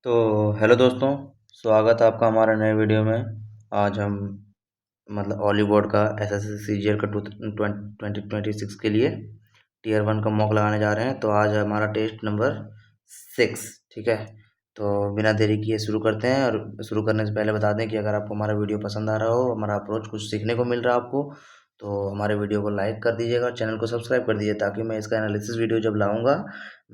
तो हेलो दोस्तों, स्वागत है आपका हमारे नए वीडियो में। आज हम ऑली बोर्ड का एसएससी सीजीएल का 2026 के लिए टीयर 1 का मॉक लगाने जा रहे हैं। तो आज हमारा टेस्ट नंबर 6, ठीक है। तो बिना देरी किए शुरू करते हैं। और शुरू करने से पहले बता दें कि अगर आपको हमारा वीडियो पसंद आ रहा हो, हमारा अप्रोच कुछ सीखने को मिल रहा है आपको, तो हमारे वीडियो को लाइक कर दीजिएगा और चैनल को सब्सक्राइब कर दीजिए, ताकि मैं इसका एनालिसिस वीडियो जब लाऊंगा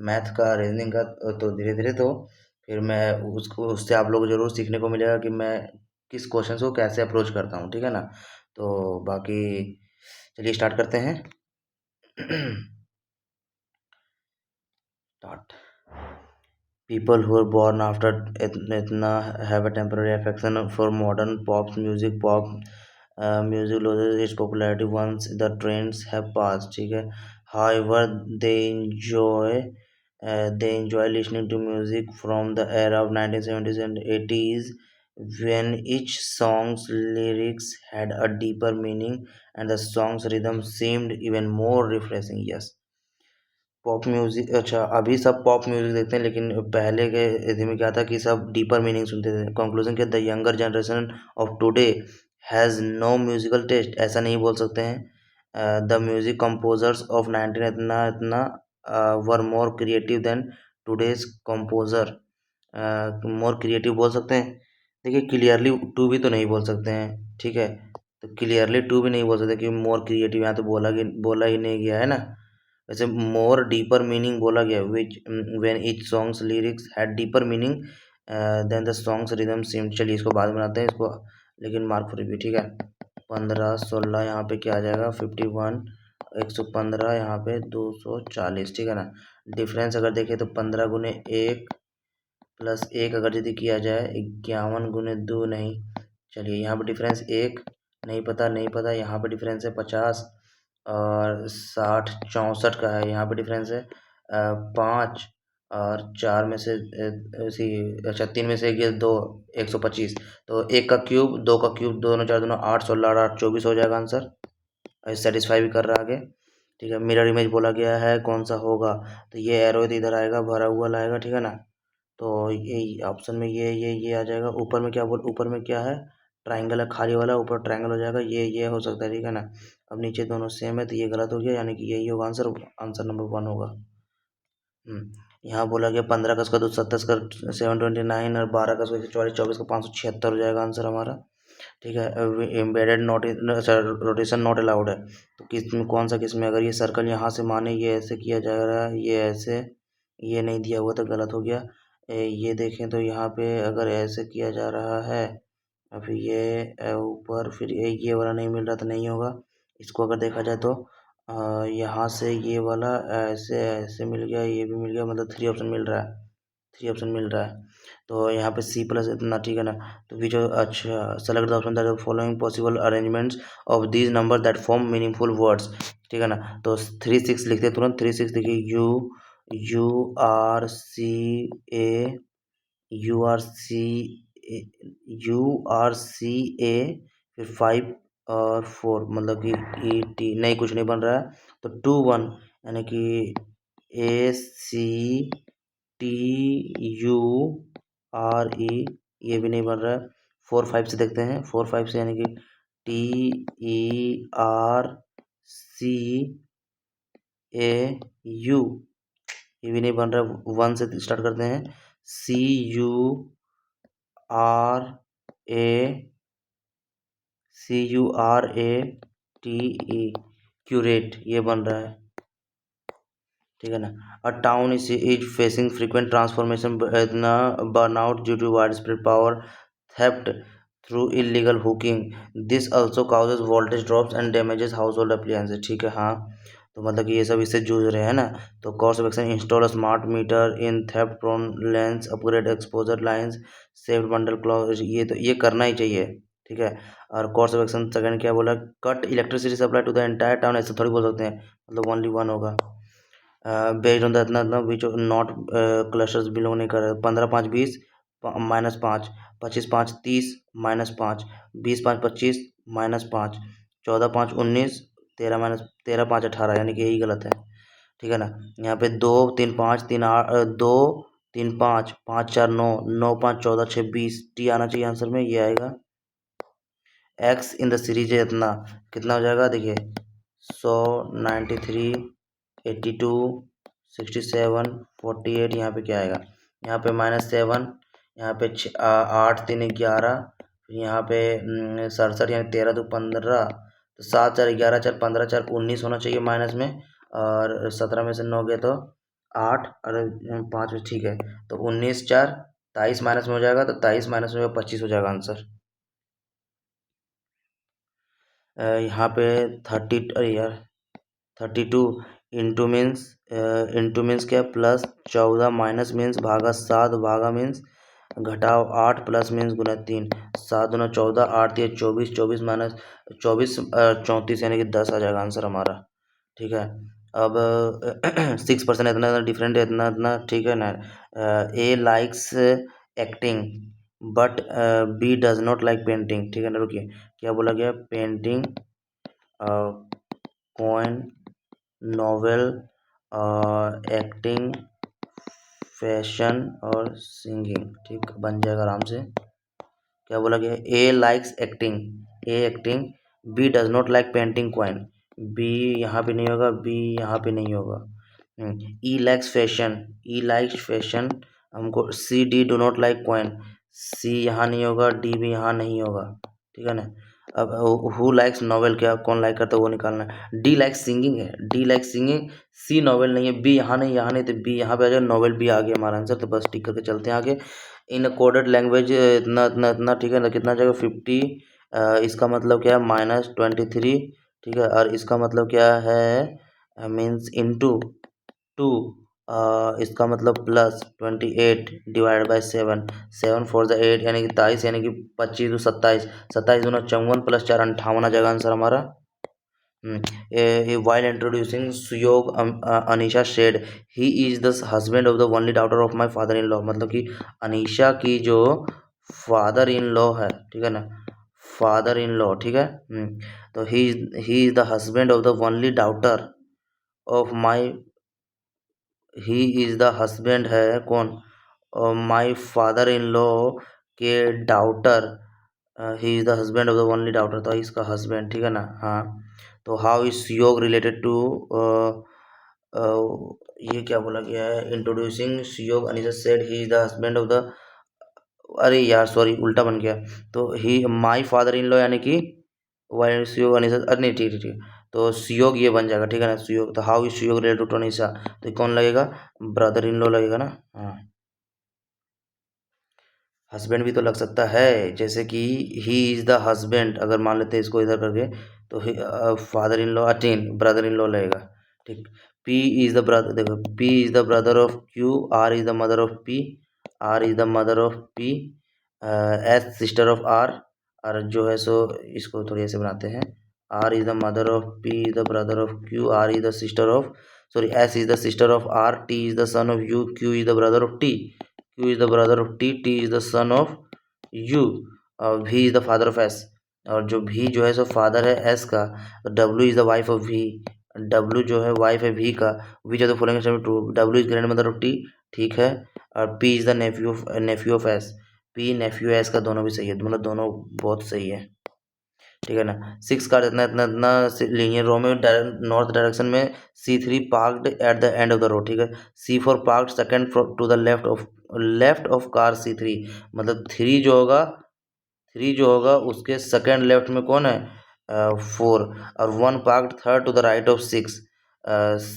मैथ का, रीजनिंग का, तो धीरे धीरे तो फिर मैं उसको उससे आप लोग को ज़रूर सीखने को मिलेगा कि मैं किस क्वेश्चन को कैसे अप्रोच करता हूँ, ठीक है ना। तो बाकी चलिए स्टार्ट करते हैं। Start. People who are born after Etna have a temporary affection for modern pop music. Pop music loses its popularity once the trends have passed. ठीक है। However, they enjoy listening to music from the era of 1970s and 80s, when each song's lyrics had a deeper meaning and the song's rhythm seemed even more refreshing. Yes, pop music. अच्छा, अभी सब pop music देखते हैं, लेकिन पहले के इधर में क्या था कि सब डीपर मीनिंग सुनते थे। कंक्लूजन के the younger generation of today has no musical taste, ऐसा नहीं बोल सकते हैं। द म्यूजिक कंपोजर्स ऑफ 19 इतना इतना were more creative than today's composer. More creative बोल सकते हैं। देखिए, क्लियरली टू भी तो नहीं बोल सकते हैं, ठीक है। तो क्लियरली टू भी नहीं बोल सकते कि मोर क्रिएटिव, यहाँ तो बोला ही नहीं गया है ना। वैसे मोर डीपर मीनिंग बोला गया, which when each songs lyrics had deeper meaning than the songs rhythm same. चलिए इसको बाद में बनाते हैं इसको, लेकिन मार्क फॉर रिव्यू, ठीक है। 15 16 यहाँ पे क्या आ जाएगा, 51, 115 यहाँ पे 240, ठीक है ना। डिफरेंस अगर देखें तो 15 × 1 + 1 अगर यदि किया जाए 51 × 2 नहीं। चलिए यहाँ पे डिफरेंस 1 नहीं पता यहाँ पे डिफरेंस है 50 और 60 64 का है। यहाँ पे डिफरेंस है 5 और 4 में से इसी, अच्छा 3 में से एक, ये 2, 125। तो 1 का क्यूब 2 का क्यूब, दोनों 4 दोनों 8, 16 8 24 हो जाएगा आंसर। सेटिस्फाई भी कर रहा है आगे, ठीक है। मिरर इमेज बोला गया है, कौन सा होगा, तो ये एरो इधर आएगा, भरा हुआ लाएगा, ठीक है ना। तो ये ऑप्शन में ये आ जाएगा। ऊपर में क्या है, ट्राइंगल है खाली वाला, ऊपर ट्राइंगल हो जाएगा, ये हो सकता है, ठीक है ना। अब नीचे दोनों सेम है, तो ये गलत हो गया, यानी कि यही होगा आंसर। आंसर नंबर 1 होगा। यहाँ बोला गया 15 का उसका 227 का 729 और 12 का 144, 24 का 576 हो जाएगा आंसर हमारा, ठीक है। एम्बेडेड नॉट, अच्छा रोटेशन नॉट अलाउड है, तो किस में, कौन सा किस में, अगर ये सर्कल यहाँ से माने ये ऐसे किया जा रहा है, ये ऐसे, ये नहीं दिया हुआ तो गलत हो गया। ये देखें तो यहाँ पे अगर ऐसे किया जा रहा है और फिर ये ऊपर, फिर ये वाला नहीं मिल रहा तो नहीं होगा। इसको अगर देखा जाए तो यहाँ से ये वाला ऐसे ऐसे मिल गया, ये भी मिल गया, मतलब 3 ऑप्शन मिल रहा है, 3 ऑप्शन मिल रहा है। तो यहाँ पे C प्लस इतना, ठीक है ना। तो भी जो, अच्छा, select the option that following possible arrangements of these number that form meaningful words, ठीक है ना। तो 3 6 लिखते हैं तुरंत। 3 6 देखिए, A U R C U R C A, फिर 5 और 4, मतलब कि E T, नहीं कुछ नहीं बन रहा है। तो 2 1, यानी कि ACTURE, ये भी नहीं बन रहा है। 4 5 से देखते हैं, 4 5 से, यानी कि TERCAU, ये भी नहीं बन रहा है। 1 से स्टार्ट करते हैं, CURATE, क्यूरेट, ये बन रहा है, ठीक है ना। A town is facing frequent transformation burnout due to widespread power theft through illegal hooking, this also causes voltage drops and damages household appliances, ठीक है। हाँ, तो मतलब कि ये सब इससे जूझ रहे हैं ना। तो course of action, install smart meter in theft prone lanes, upgrade exposure lines, save bundle clause, ये तो ये करना ही चाहिए, ठीक है। और कोर्स ऑफ एक्शन सेकंड क्या बोला, cut electricity supply to the entire town, ऐसे थोड़ी बोल सकते हैं, मतलब ओनली 1 होगा। बेस्ड ऑन द इतना इतना विच नॉट क्लस्टर्स बिलोंग नहीं कर रहे। 15 5 20 -5, 25 5 30 -5, 20 5 25 -5, 14 5 19, 13 5 18, यानी कि यही गलत है, ठीक है ना। यहाँ पे 2 3 5 3 8 2 3 5 5 4 9 9 5 14 6 20 टी आना चाहिए आंसर में, ये आएगा। एक्स इन द सीरीज है इतना, कितना हो जाएगा देखिए, 100 93 82 67 48, यहाँ पे क्या आएगा, यहाँ पे -7, यहाँ पे 8 3 11, फिर यहाँ पे 67, यहाँ 13 2 15, तो 7 4 11 4 15 4 19 होना चाहिए माइनस में, और 17 में से 9 गए तो 8, और 5 में, ठीक है, तो 19 4 23 माइनस में हो जाएगा, तो 23 माइनस में 25 हो जाएगा आंसर। यहाँ पे 30, अरे यार 32 इंटू मीन्स क्या, +14 माइनस मीन्स भागा 7 भागा मीन्स घटाओ 8 प्लस मीन्स गुना 3, 7 दूना 14, 8 3 24, 24 माइनस 24 34, यानी कि 10 आ जाएगा आंसर हमारा। ठीक है, अब 6% इतना इतना डिफरेंट है, इतना इतना, ठीक है ना। A likes acting but B does not like painting, ठीक है ना, रुकिए, क्या बोला गया, painting, poem, novel, acting, fashion और सिंगिंग, ठीक बन जाएगा आराम से। क्या बोला गया, A likes acting, A acting, B does not like painting coin, B यहाँ पे नहीं होगा, बी यहाँ पे नहीं होगा। E likes fashion, E likes fashion हमको, C D do not like coin, सी यहाँ नहीं होगा, डी भी यहाँ नहीं होगा, ठीक है ना। अब हु लाइक्स नॉवेल, क्या कौन लाइक करता है वो निकालना है। डी लाइक्स सिंगिंग है, डी लाइक्स सिंगिंग, सी नॉवेल नहीं है, बी यहाँ नहीं, यहाँ नहीं, तो बी यहाँ पे आ जाए, नॉवेल बी आ गया हमारा आंसर, तो बस टिक करके चलते हैं आगे। इन कोडेड लैंग्वेज इतना इतना इतना, ठीक है ना, कितना जाएगा 50, इसका मतलब क्या है -23, ठीक है, और इसका मतलब क्या है मीन्स इनटू 2, इसका मतलब +28 डिवाइड बाय 7, 7 4 द 8, यानी कि 23, यानी कि 25 तो 27, 27 दूना 54 + 4 58 आ जाएगा आंसर हमारा। While introducing Suyog, Anisha said he is the husband of the only daughter of my father in law, मतलब कि अनीशा की जो फादर इन लॉ है, ठीक है ना, फादर इन लॉ, ठीक है, तो he is the husband of the only daughter of my, he is the husband है कौन, माई फादर इन लॉ के daughter, he is the husband of the only daughter, तो इसका हस्बैंड, ठीक है ना, हाँ। तो हाउ इज योग रिलेटेड टू, ये क्या बोला गया है, इंट्रोड्यूसिंग योग, Anisa said he is the husband of the, अरे यार सॉरी उल्टा बन गया, तो ही माई फादर इन लॉ, यानी कि वाई योग अनीसा, अरे नहीं, ठीक ठीक ठीक, तो सुयोग ये बन जाएगा, ठीक है ना, सुयोग, तो how is Suyog related to Anisa, तो कौन लगेगा, ब्रदर इन लॉ लगेगा ना, हाँ। हस्बैंड भी तो लग सकता है, जैसे कि ही इज़ द हस्बैंड, अगर मान लेते हैं इसको इधर करके, तो फादर इन लॉ, अटेन ब्रदर इन लॉ लगेगा, ठीक। पी इज़ द ब्रदर, देखो P is the brother of Q, R is the mother of P, R is the mother of P, S sister of R, और जो है सो इसको थोड़ी ऐसे बनाते हैं, R is the mother of P, is the brother of Q, R is the sister of, sorry S is the sister of R, T is the son of U, Q is the brother of T, Q is the brother of T, T is the son of U, और V is the father of S, और जो V जो है so father है S का, तो W is the wife of V, W जो है वाइफ है V का, V जो तो following true, W is grandmother of T, ठीक है, और P is the nephew of S, P nephew S का, दोनों भी सही है, मतलब दोनों बहुत सही है, ठीक है ना। 6 कार्ड इतना इतना इतना लीनियर रो में, नॉर्थ डायरेक्शन में, C3 parked at the end of the road, ठीक है, C4 parked second to the left of car C3, मतलब 3 जो होगा उसके सेकंड लेफ्ट में कौन है, 4, और 1 parked third to the right of 6,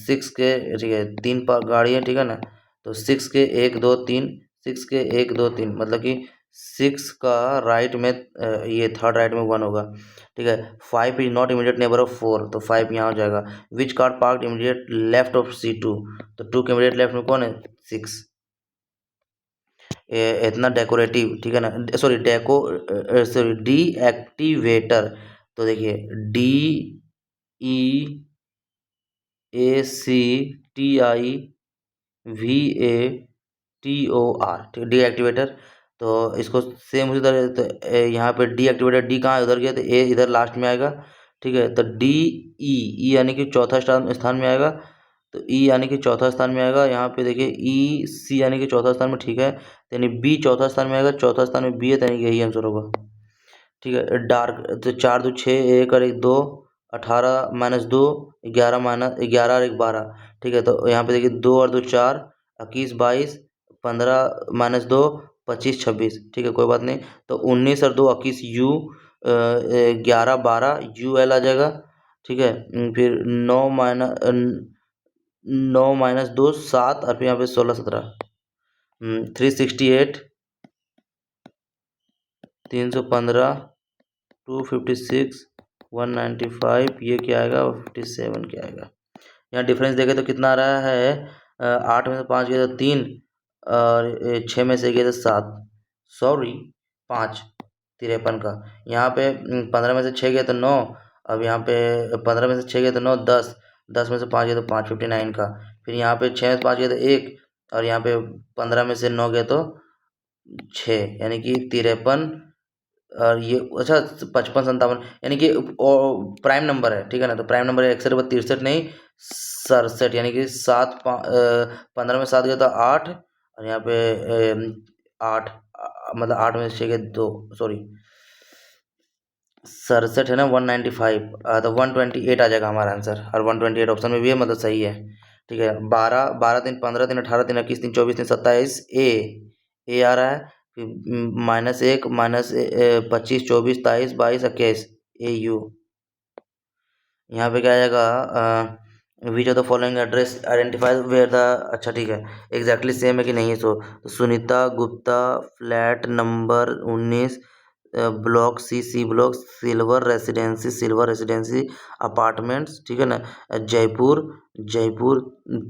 6 के, ठीक है, 3 गाड़ी है, ठीक है ना, तो 6 के 1 2 3, 6 के 1 2 3, मतलब कि 6 का राइट में, ये थर्ड राइट में 1 होगा, ठीक है। 5 is not immediate neighbour of 4, तो 5 यहाँ हो जाएगा। Which car park immediate left of C2, तो 2 के इमीडिएट लेफ्ट में कौन है, 6। इतना डेकोरेटिव, ठीक है ना, सॉरी डी एक्टिवेटर, तो देखिए DEACTIVATOR, ठीक है, डी एक्टिवेटर, तो इसको सेम उसी तरह, तो यहाँ पे डी एक्टिवेटर, डी कहाँ है, उधर गया, तो ए इधर लास्ट में आएगा, ठीक है, तो डी ई यानी कि चौथा स्थान में आएगा, तो ई यानी कि चौथा स्थान में आएगा। यहाँ पे देखिए ई सी यानी कि चौथा स्थान में, ठीक है। तो यानी बी चौथा स्थान में आएगा, चौथा स्थान में बी है, तो यानी कि यही आंसर होगा, ठीक है। डार्क तो 4 2 6, 1 और 1 2, 18 - 2, 11 और 1 12, ठीक है। तो यहाँ पे देखिए 2 और 2 4, 21 22, 15 - 2, 25 26, ठीक है, कोई बात नहीं। तो 19 और 2 21 यू, 11 12 यू एल आ जाएगा, ठीक है। फिर 9 - 2 7, और फिर यहाँ पे 16 17, 368, 315, 256, 195, ये क्या आएगा, 57 क्या आएगा। यहाँ डिफरेंस देखें तो कितना आ रहा है, 8 में से 5 गया तो 3, और 6 में से गया तो 7, सॉरी 5, 53 का। यहाँ पे 15 में से 6 गया तो 9, अब यहाँ पे 15 में से 6 गया तो 9, 10, 10 में से 5 गया तो 5, 59 का। फिर यहाँ पे 6 में से 5 गया तो 1, और यहाँ पे 15 में से 9 गया तो 6, यानी कि 53। और ये अच्छा 55 57, यानी कि प्राइम नंबर है, ठीक है ना। तो प्राइम नंबर है 61 62 63 नहीं, 67, यानी कि 15 में 7 गया तो 8, और यहाँ पे 8, मतलब 8 में से 6 गया 2, सॉरी 67 है ना, 195, तो 128 आ जाएगा हमारा आंसर, और 128 ऑप्शन में भी है, मतलब सही है, ठीक है। 12 12 3 15 3 18 3 21 3 24 3 27, ए आ रहा है। फिर -1 -25 24 23 22 21, ए यू। यहाँ पे क्या आएगा, which of the following address identifies where the, अच्छा ठीक है, एग्जैक्टली सेम है कि नहीं है। तो Sunita Gupta, flat number 19, block C block, Silver Residency Apartments, ठीक है ना, जयपुर जयपुर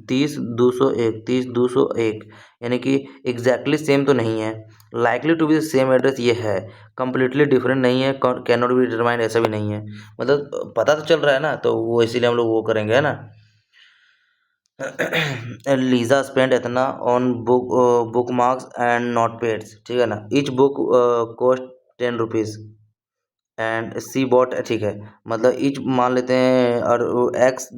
30 201, 30 201, यानी कि एग्जैक्टली सेम तो नहीं है। Likely to be same address ये है, कम्प्लीटली डिफरेंट नहीं है, कैन नॉट बी डिटरमाइंड ऐसा भी नहीं है, मतलब पता तो चल रहा है ना, तो वो इसीलिए हम लोग वो करेंगे, है ना। लीजा स्पेंड इतना on bookmarks and notepads, ठीक है ना। Each book cost 10 rupees and she bought, ठीक है, मतलब ईच मान लेते हैं, और X,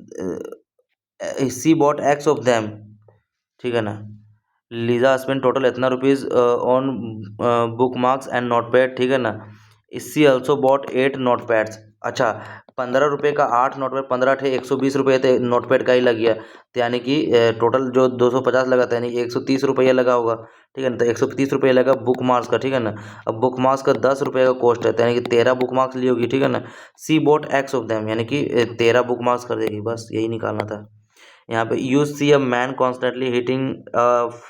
she bought X of them, ठीक है ना। लीजा स्पेंड टोटल इतना rupees on bookmarks and notepad, ठीक है ना। She also bought 8 notepads, अच्छा 15 रुपये का 8 नोट पैड, 15 थे 120 रुपये, तो नोट पैड का ही लग गया, तो यानी कि टोटल जो 250 लगा था, यानी 130 रुपया लगा होगा, ठीक है ना। तो 130 रुपये लगा बुक मार्क्स का, ठीक है ना। अब बुक मार्क्स का 10 रुपये का कॉस्ट है, तो यानी कि 13 बुक मार्क्स ली होगी, ठीक है ना। सी बॉट एक्स ऑफ दैम, यानी कि 13 बुक मार्क्स कर देगी, बस यही निकालना था। यहाँ पे you see a man constantly hitting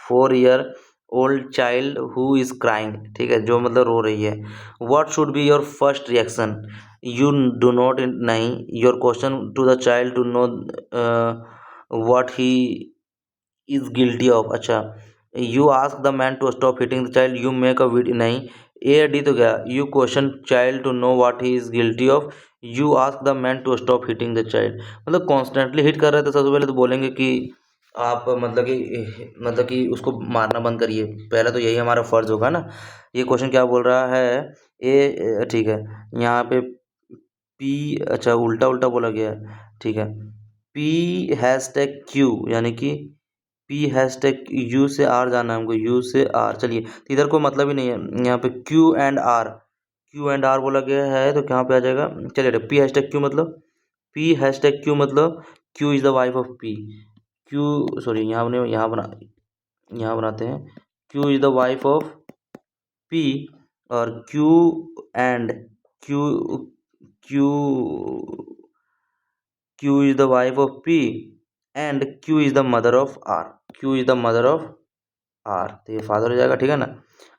4 year old child who is crying, ठीक है, जो मतलब रो रही है। What should be your first reaction, you do not, नहीं, your question to the child to know what he is guilty of, अच्छा you ask the man to stop hitting the child, you make a video, नहीं, A D तो गया। You question child to know what he is guilty of, you ask the man to stop hitting the child, मतलब constantly hit कर रहे थे, सबसे पहले तो बोलेंगे कि आप मतलब कि उसको मारना बंद करिए, पहले तो यही हमारा फर्ज होगा ना। ये क्वेश्चन क्या बोल रहा है, ठीक है। यहाँ पे पी, अच्छा उल्टा उल्टा बोला गया है, ठीक है। P#Q, यानी कि P#, यू से आर जाना है हमको, यू से आर, चलिए, तो इधर कोई मतलब ही नहीं है। यहाँ पे Q&R बोला गया है, तो कहाँ पे आ जाएगा, चलिए P#Q मतलब, P#Q मतलब Q is the wife of P, Q sorry, यहाँ बनाते हैं, Q is the wife of P, और and Q Q Q is the wife of P and Q is the mother of R. Q is the mother of R, तो ये father हो जाएगा, ठीक है ना।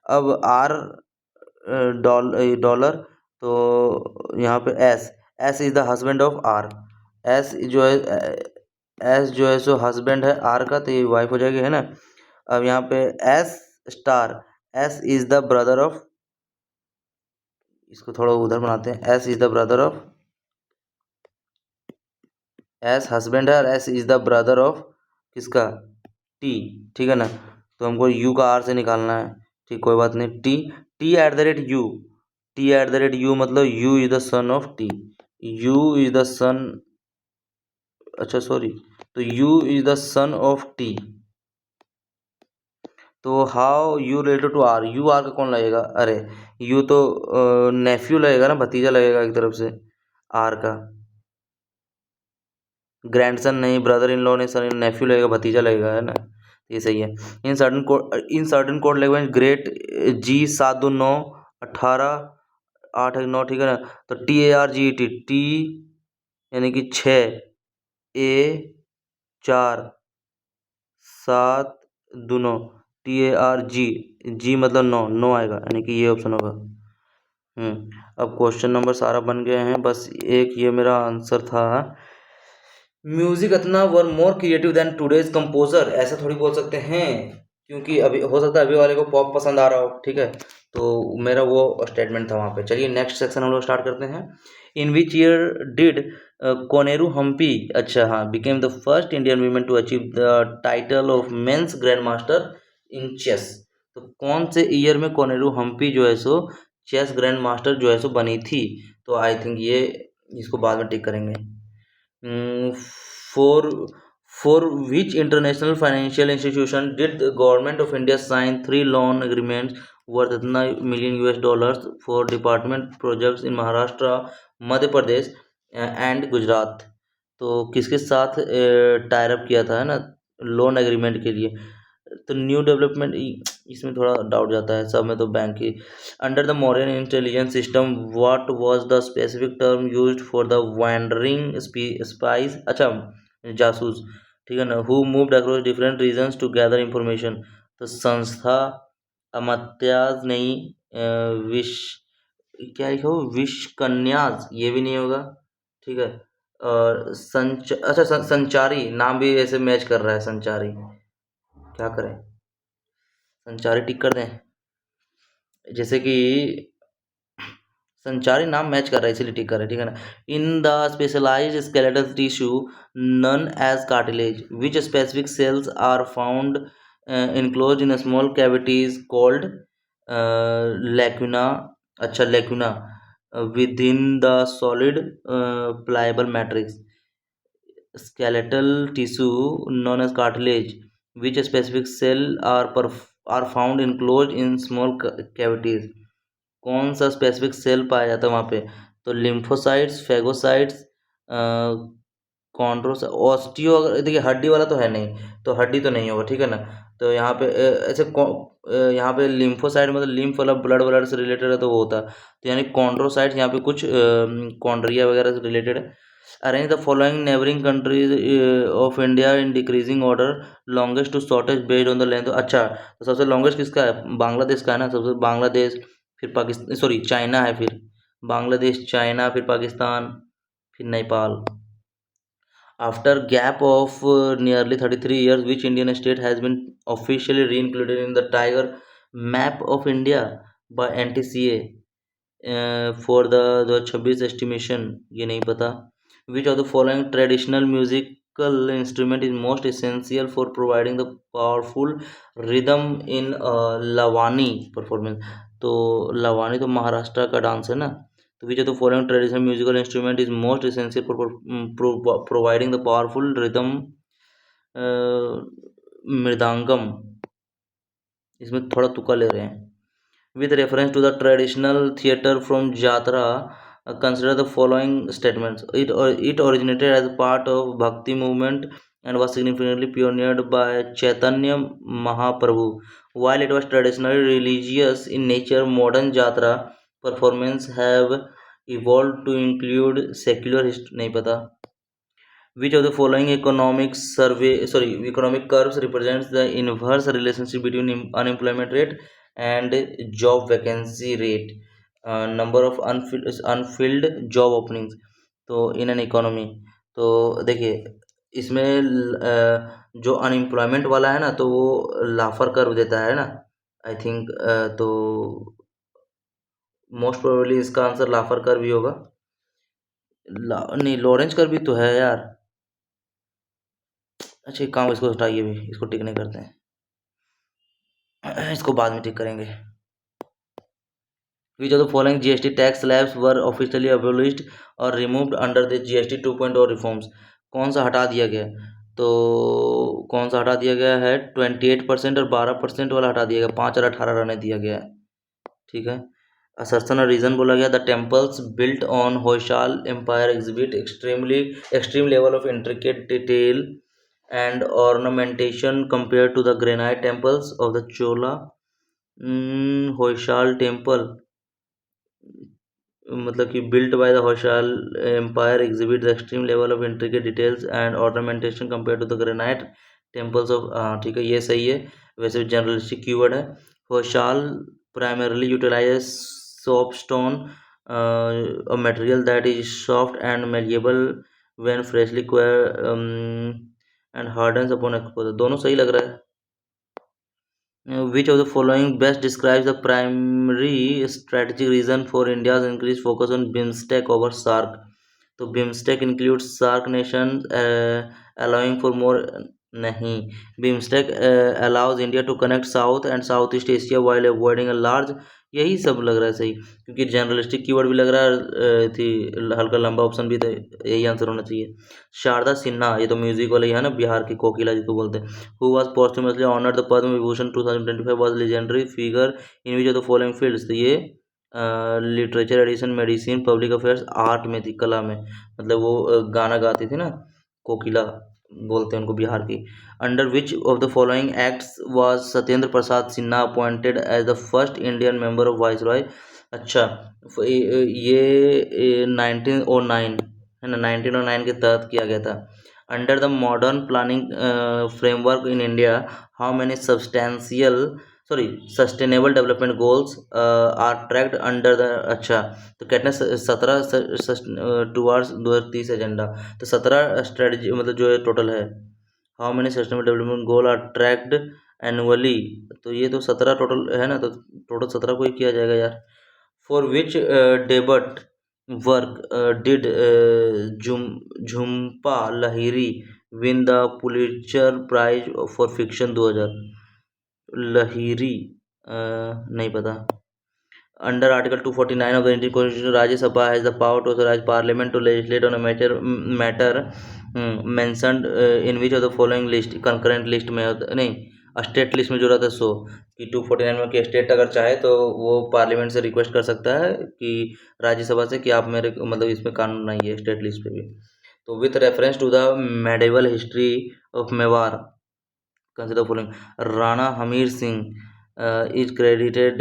अब R डॉलर, तो यहाँ पे S is the husband of R, S जो है, सो हस्बैंड है आर का, तो ये वाइफ हो जाएगी, है ना। अब यहाँ पे S star, S is the brother of, इसको थोड़ा उधर बनाते हैं, S is the brother of, S husband है, और S is the brother of किसका, टी, ठीक है ना। तो हमको यू का आर से निकालना है, ठीक, कोई बात नहीं। टी टी@u मतलब U is the son of T, U is the son, अच्छा सॉरी, तो U is the son of T, तो how U related to R, U R का कौन लगेगा, अरे यू तो नेफ्यू लगेगा ना, भतीजा लगेगा एक तरफ से, आर का ग्रैंडसन नहीं, ब्रदर इन लॉ नहीं, सन नेफ्यू लगेगा, भतीजा लगेगा, है ना, ये सही है। In certain code language great, G 7 2 9 18 8 9, ठीक है ना। तो TARGET, टी यानी कि 6, A 4, 7 2 9, TARG, जी मतलब 9, 9 आएगा, यानी कि ये ऑप्शन होगा। अब क्वेश्चन नंबर सारा बन गए हैं, बस एक ये मेरा आंसर था। म्यूजिक इतना were more creative than today's composer, ऐसा थोड़ी बोल सकते हैं, क्योंकि अभी हो सकता है अभी वाले को पॉप पसंद आ रहा हो, ठीक है। तो मेरा वो स्टेटमेंट था वहाँ पे। चलिए नेक्स्ट सेक्शन हम लोग स्टार्ट करते हैं। In which year did Koneru Humpy, अच्छा हाँ, became the first Indian women to achieve the title of men's grand master in chess. तो कौन से ईयर में कोनेरू हम्पी जो है सो चेस ग्रैंड मास्टर जो है सो बनी थी। तो आई थिंक ये इसको बाद में टिक करेंगे। For for which international financial institution did the government of India sign 3 loan agreements worth $9 million for department projects in Maharashtra, Madhya Pradesh and Gujarat. तो किसके साथ टाई अप किया था, है ना, लोन एग्रीमेंट के लिए। तो न्यू डेवलपमेंट, इसमें थोड़ा डाउट जाता है, सब में तो बैंक ही। Under the modern intelligence system what was the specific term used for the wandering spies, अच्छा जासूस, ठीक है ना, who moved across different regions to gather information. तो संस्था अमात्याज नहीं, विश, क्या लिखा हो, विश कन्याज, ये भी नहीं होगा, ठीक है। और अच्छा संचारी नाम भी ऐसे मैच कर रहा है, संचारी, क्या करें, संचारी टिक कर दें, जैसे कि संचारी नाम मैच कर रहा है इसीलिए टिक कर रहा है, ठीक है ना। In the specialised skeletal tissue known as cartilage which specific cells are found enclose in small cavities called lacuna, अच्छा lacuna within the solid pliable matrix. skeletal tissue known as cartilage which specific cell are found enclosed in small cavities। कौन सा specific cell पाया जाता है वहाँ पे। तो lymphocytes, phagocytes, कॉन्ड्रोस, osteo, अगर देखिए हड्डी वाला तो है नहीं, तो हड्डी तो नहीं होगा, ठीक है ना। तो यहाँ पे ऐसे यहाँ पे लिम्फोसाइट मतलब लिम्फ वाला ब्लड ब्लड से रिलेटेड है तो वो होता है। तो यानी कॉन्ड्रोसाइट्स यहाँ पे कुछ कॉन्ड्रिया वगैरह से रिलेटेड है। Arrange the following neighbouring countries of India in decreasing order, longest to shortest based on the length. अच्छा, तो सबसे लॉन्गेस्ट किसका है, बांग्लादेश का है ना, सबसे बांग्लादेश, फिर पाकिस्तान, सॉरी चाइना है, फिर बांग्लादेश, चाइना, फिर पाकिस्तान, फिर Nepal. After gap of nearly 33 years, which Indian state has been officially re-included in the Tiger Map of India by NTCA for the 2026 estimation, ये नहीं पता। Which of the following traditional musical instrument is most essential for providing the powerful rhythm in Lavani performance. तो लवानी तो महाराष्ट्र का dance है ना। तो which of the following traditional musical instrument is most essential for providing the powerful rhythm, मृदांगम, इसमें थोड़ा तुक्का ले रहे हैं। with reference to the traditional theatre from Jatra, consider the following statements. It originated as part of Bhakti movement and was significantly pioneered by Chaitanya Mahaprabhu. While it was traditionally religious in nature, modern Jatra performance have evolved to include secular history, नहीं पता। Which of the following economic curves represents the inverse relationship between unemployment rate and job vacancy rate, number of unfilled job openings, तो in an economy. तो देखिए इसमें जो unemployment वाला है ना, तो वो लाफर कर्व देता है ना, आई थिंक। तो मोस्ट प्रोबेबली इसका आंसर लाफर कर्व ही होगा। नहीं, लॉरेंस कर्व भी तो है यार। अच्छा एक काम, इसको हटाइए, भी इसको टिक नहीं करते हैं, इसको बाद में टिक करेंगे। Which of the following GST tax slabs were officially abolished or removed under the GST 2.0 reforms? कौन सा हटा दिया गया? तो कौन सा हटा दिया गया है? 28% और 12% वाला हटा दिया गया, 5 और 18 रहने दिया गया है। ठीक है। असर्शन और रीजन बोला गया, the temples built on Hoysala empire exhibit extreme level of intricate detail and ornamentation compared to the granite temples of the Chola Hoysala temple, मतलब कि built by the Hoysala Empire exhibit the extreme level of intricate details and ornamentation compared to the granite temples of ठीक है, ये सही है। वैसे जनरलिस्टिक keyword है। Hoysala primarily utilizes soapstone, a material that is soft and malleable when freshly and hardens upon exposure। दोनों सही लग रहा है। Which of the following best describes the primary strategic reason for India's increased focus on BIMSTEC over SAARC? तो BIMSTEC includes SAARC nations, allowing for more नहीं, BIMSTEC allows India to connect South and Southeast Asia while avoiding a large, यही सब लग रहा है सही, क्योंकि जनरलिस्टिक keyword भी लग रहा है, थी हल्का लंबा ऑप्शन भी, तो यही आंसर होना चाहिए। शारदा सिन्हा, ये तो म्यूजिक वाले ही है ना, बिहार की कोकिला जिसको बोलते हैं। Who was posthumously honoured the Padma Vibhushan 2025 was legendary figure in which of the following fields? तो ये literature, edition, medicine, public affairs, art में थी, कला में, मतलब वो गाना गाती थी ना, कोकिला बोलते हैं उनको बिहार की। Under which of the following acts was Satyendra Prasad Sinha appointed as the first Indian member of viceroy? अच्छा, ये 1909 है ना, 1909 के तहत किया गया था। Under the modern planning framework in India, how many sustainable development goals are tracked under the, अच्छा, तो कहते हैं 17 टुवार्ड्स 2030 एजेंडा, तो 17 स्ट्रेटजी मतलब जो है टोटल है। How many sustainable development goal are tracked annually, तो ये तो 17 टोटल है ना, तो टोटल 17 को ही किया जाएगा यार। For which debut work did Jhumpa Lahiri win the Pulitzer prize for fiction 2000? Lahiri नहीं पता। Under Article 249 of the Indian Constitution, Rajya Sabha has the power to authorize Parliament to legislate on a matter mentioned in which of the following list? concurrent list में होता नहीं, state list में जो रहता है, सो कि 249 में कि स्टेट अगर चाहे तो वो पार्लियामेंट से रिक्वेस्ट कर सकता है कि राज्यसभा से कि आप मेरे मतलब इसमें कानून नहीं है स्टेट लिस्ट पे भी। तो with reference to the medieval history of Mewar, consider following: Rana Hamir Singh is credited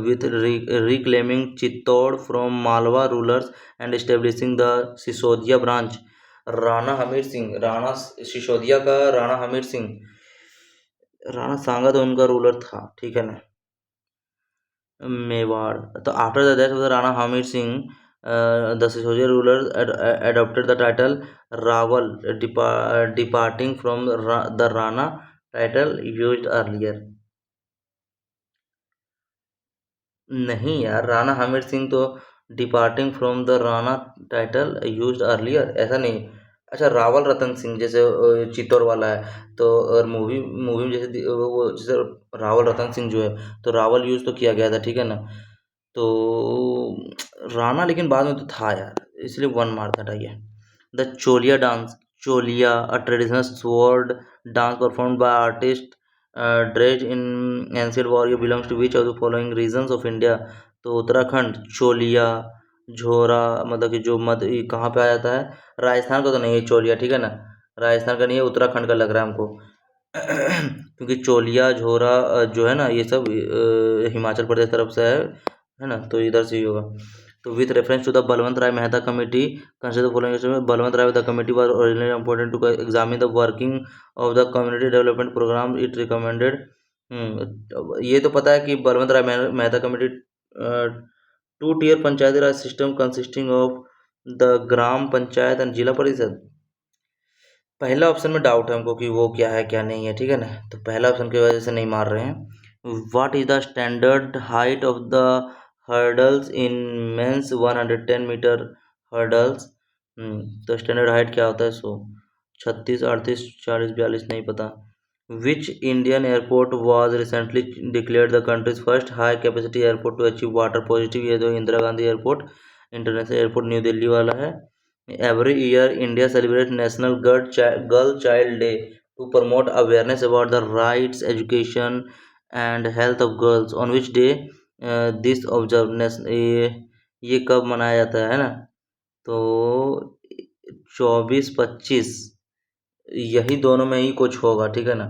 with reclaiming Chittor from Malwa rulers and establishing the Sisodiya branch। Rana Hammir Singh, Rana Sisodiya का राणा हमीर सिंह, राणा सांगा तो उनका रूलर था, ठीक है ना, मेवाड़। तो after the death of the Rana Hammir Singh, the Sisodiya ruler adopted the title Rawal, departing from the Rana title used earlier। नहीं यार, राणा हमीर सिंह तो departing from the Rana title used earlier, ऐसा नहीं। अच्छा, रावल रतन सिंह जैसे चित्तौड़ वाला है, तो और मूवी मूवी में जैसे वो जैसे रावल रतन सिंह जो है, तो रावल यूज तो किया गया था, ठीक है ना। तो राणा लेकिन बाद में तो था यार, इसलिए 1 मार्क हटाइए। The Choliya dance, Choliya a traditional sword dance performed by artist dressed in ancient warrior belongs to which of the following regions of India? तो उत्तराखंड, चोलिया, झोरा, मतलब कि जो मध्य ये कहाँ पे आ जाता है, राजस्थान का तो नहीं है चोलिया, ठीक है ना, राजस्थान का नहीं है, उत्तराखंड का लग रहा है हमको क्योंकि चोलिया झोरा जो है ना, ये सब हिमाचल प्रदेश तरफ से है ना, तो इधर से ही होगा। तो with reference to the Balwant Rai Mehta committee, consider following. Balwant Rai the committee was originally important to examine the working of the community development programme it recommended. ये तो पता है कि Balwant Rai Mehta committee 2 tier Panchayati Raj system consisting of the Gram Panchayat and Zila Parishad. पहला ऑप्शन में doubt है हमको कि वो क्या है क्या नहीं है, ठीक है ना, तो पहला ऑप्शन की वजह से नहीं मार रहे हैं। What is the standard height of the hurdles in men's 110 metre hurdles? तो स्टैंडर्ड हाइट क्या होता है? 36, 38, 40, 42 नहीं पता। Which Indian airport was recently declared the country's first high capacity airport to achieve water positive? ये जो Indira Gandhi airport international airport New Delhi वाला है। Every year, India celebrates National Girl Child Day to promote awareness about the rights, education, and health of girls. On which day this observance ये कब मनाया जाता है ना? तो 24-25 यही दोनों में ही कुछ होगा, ठीक है ना?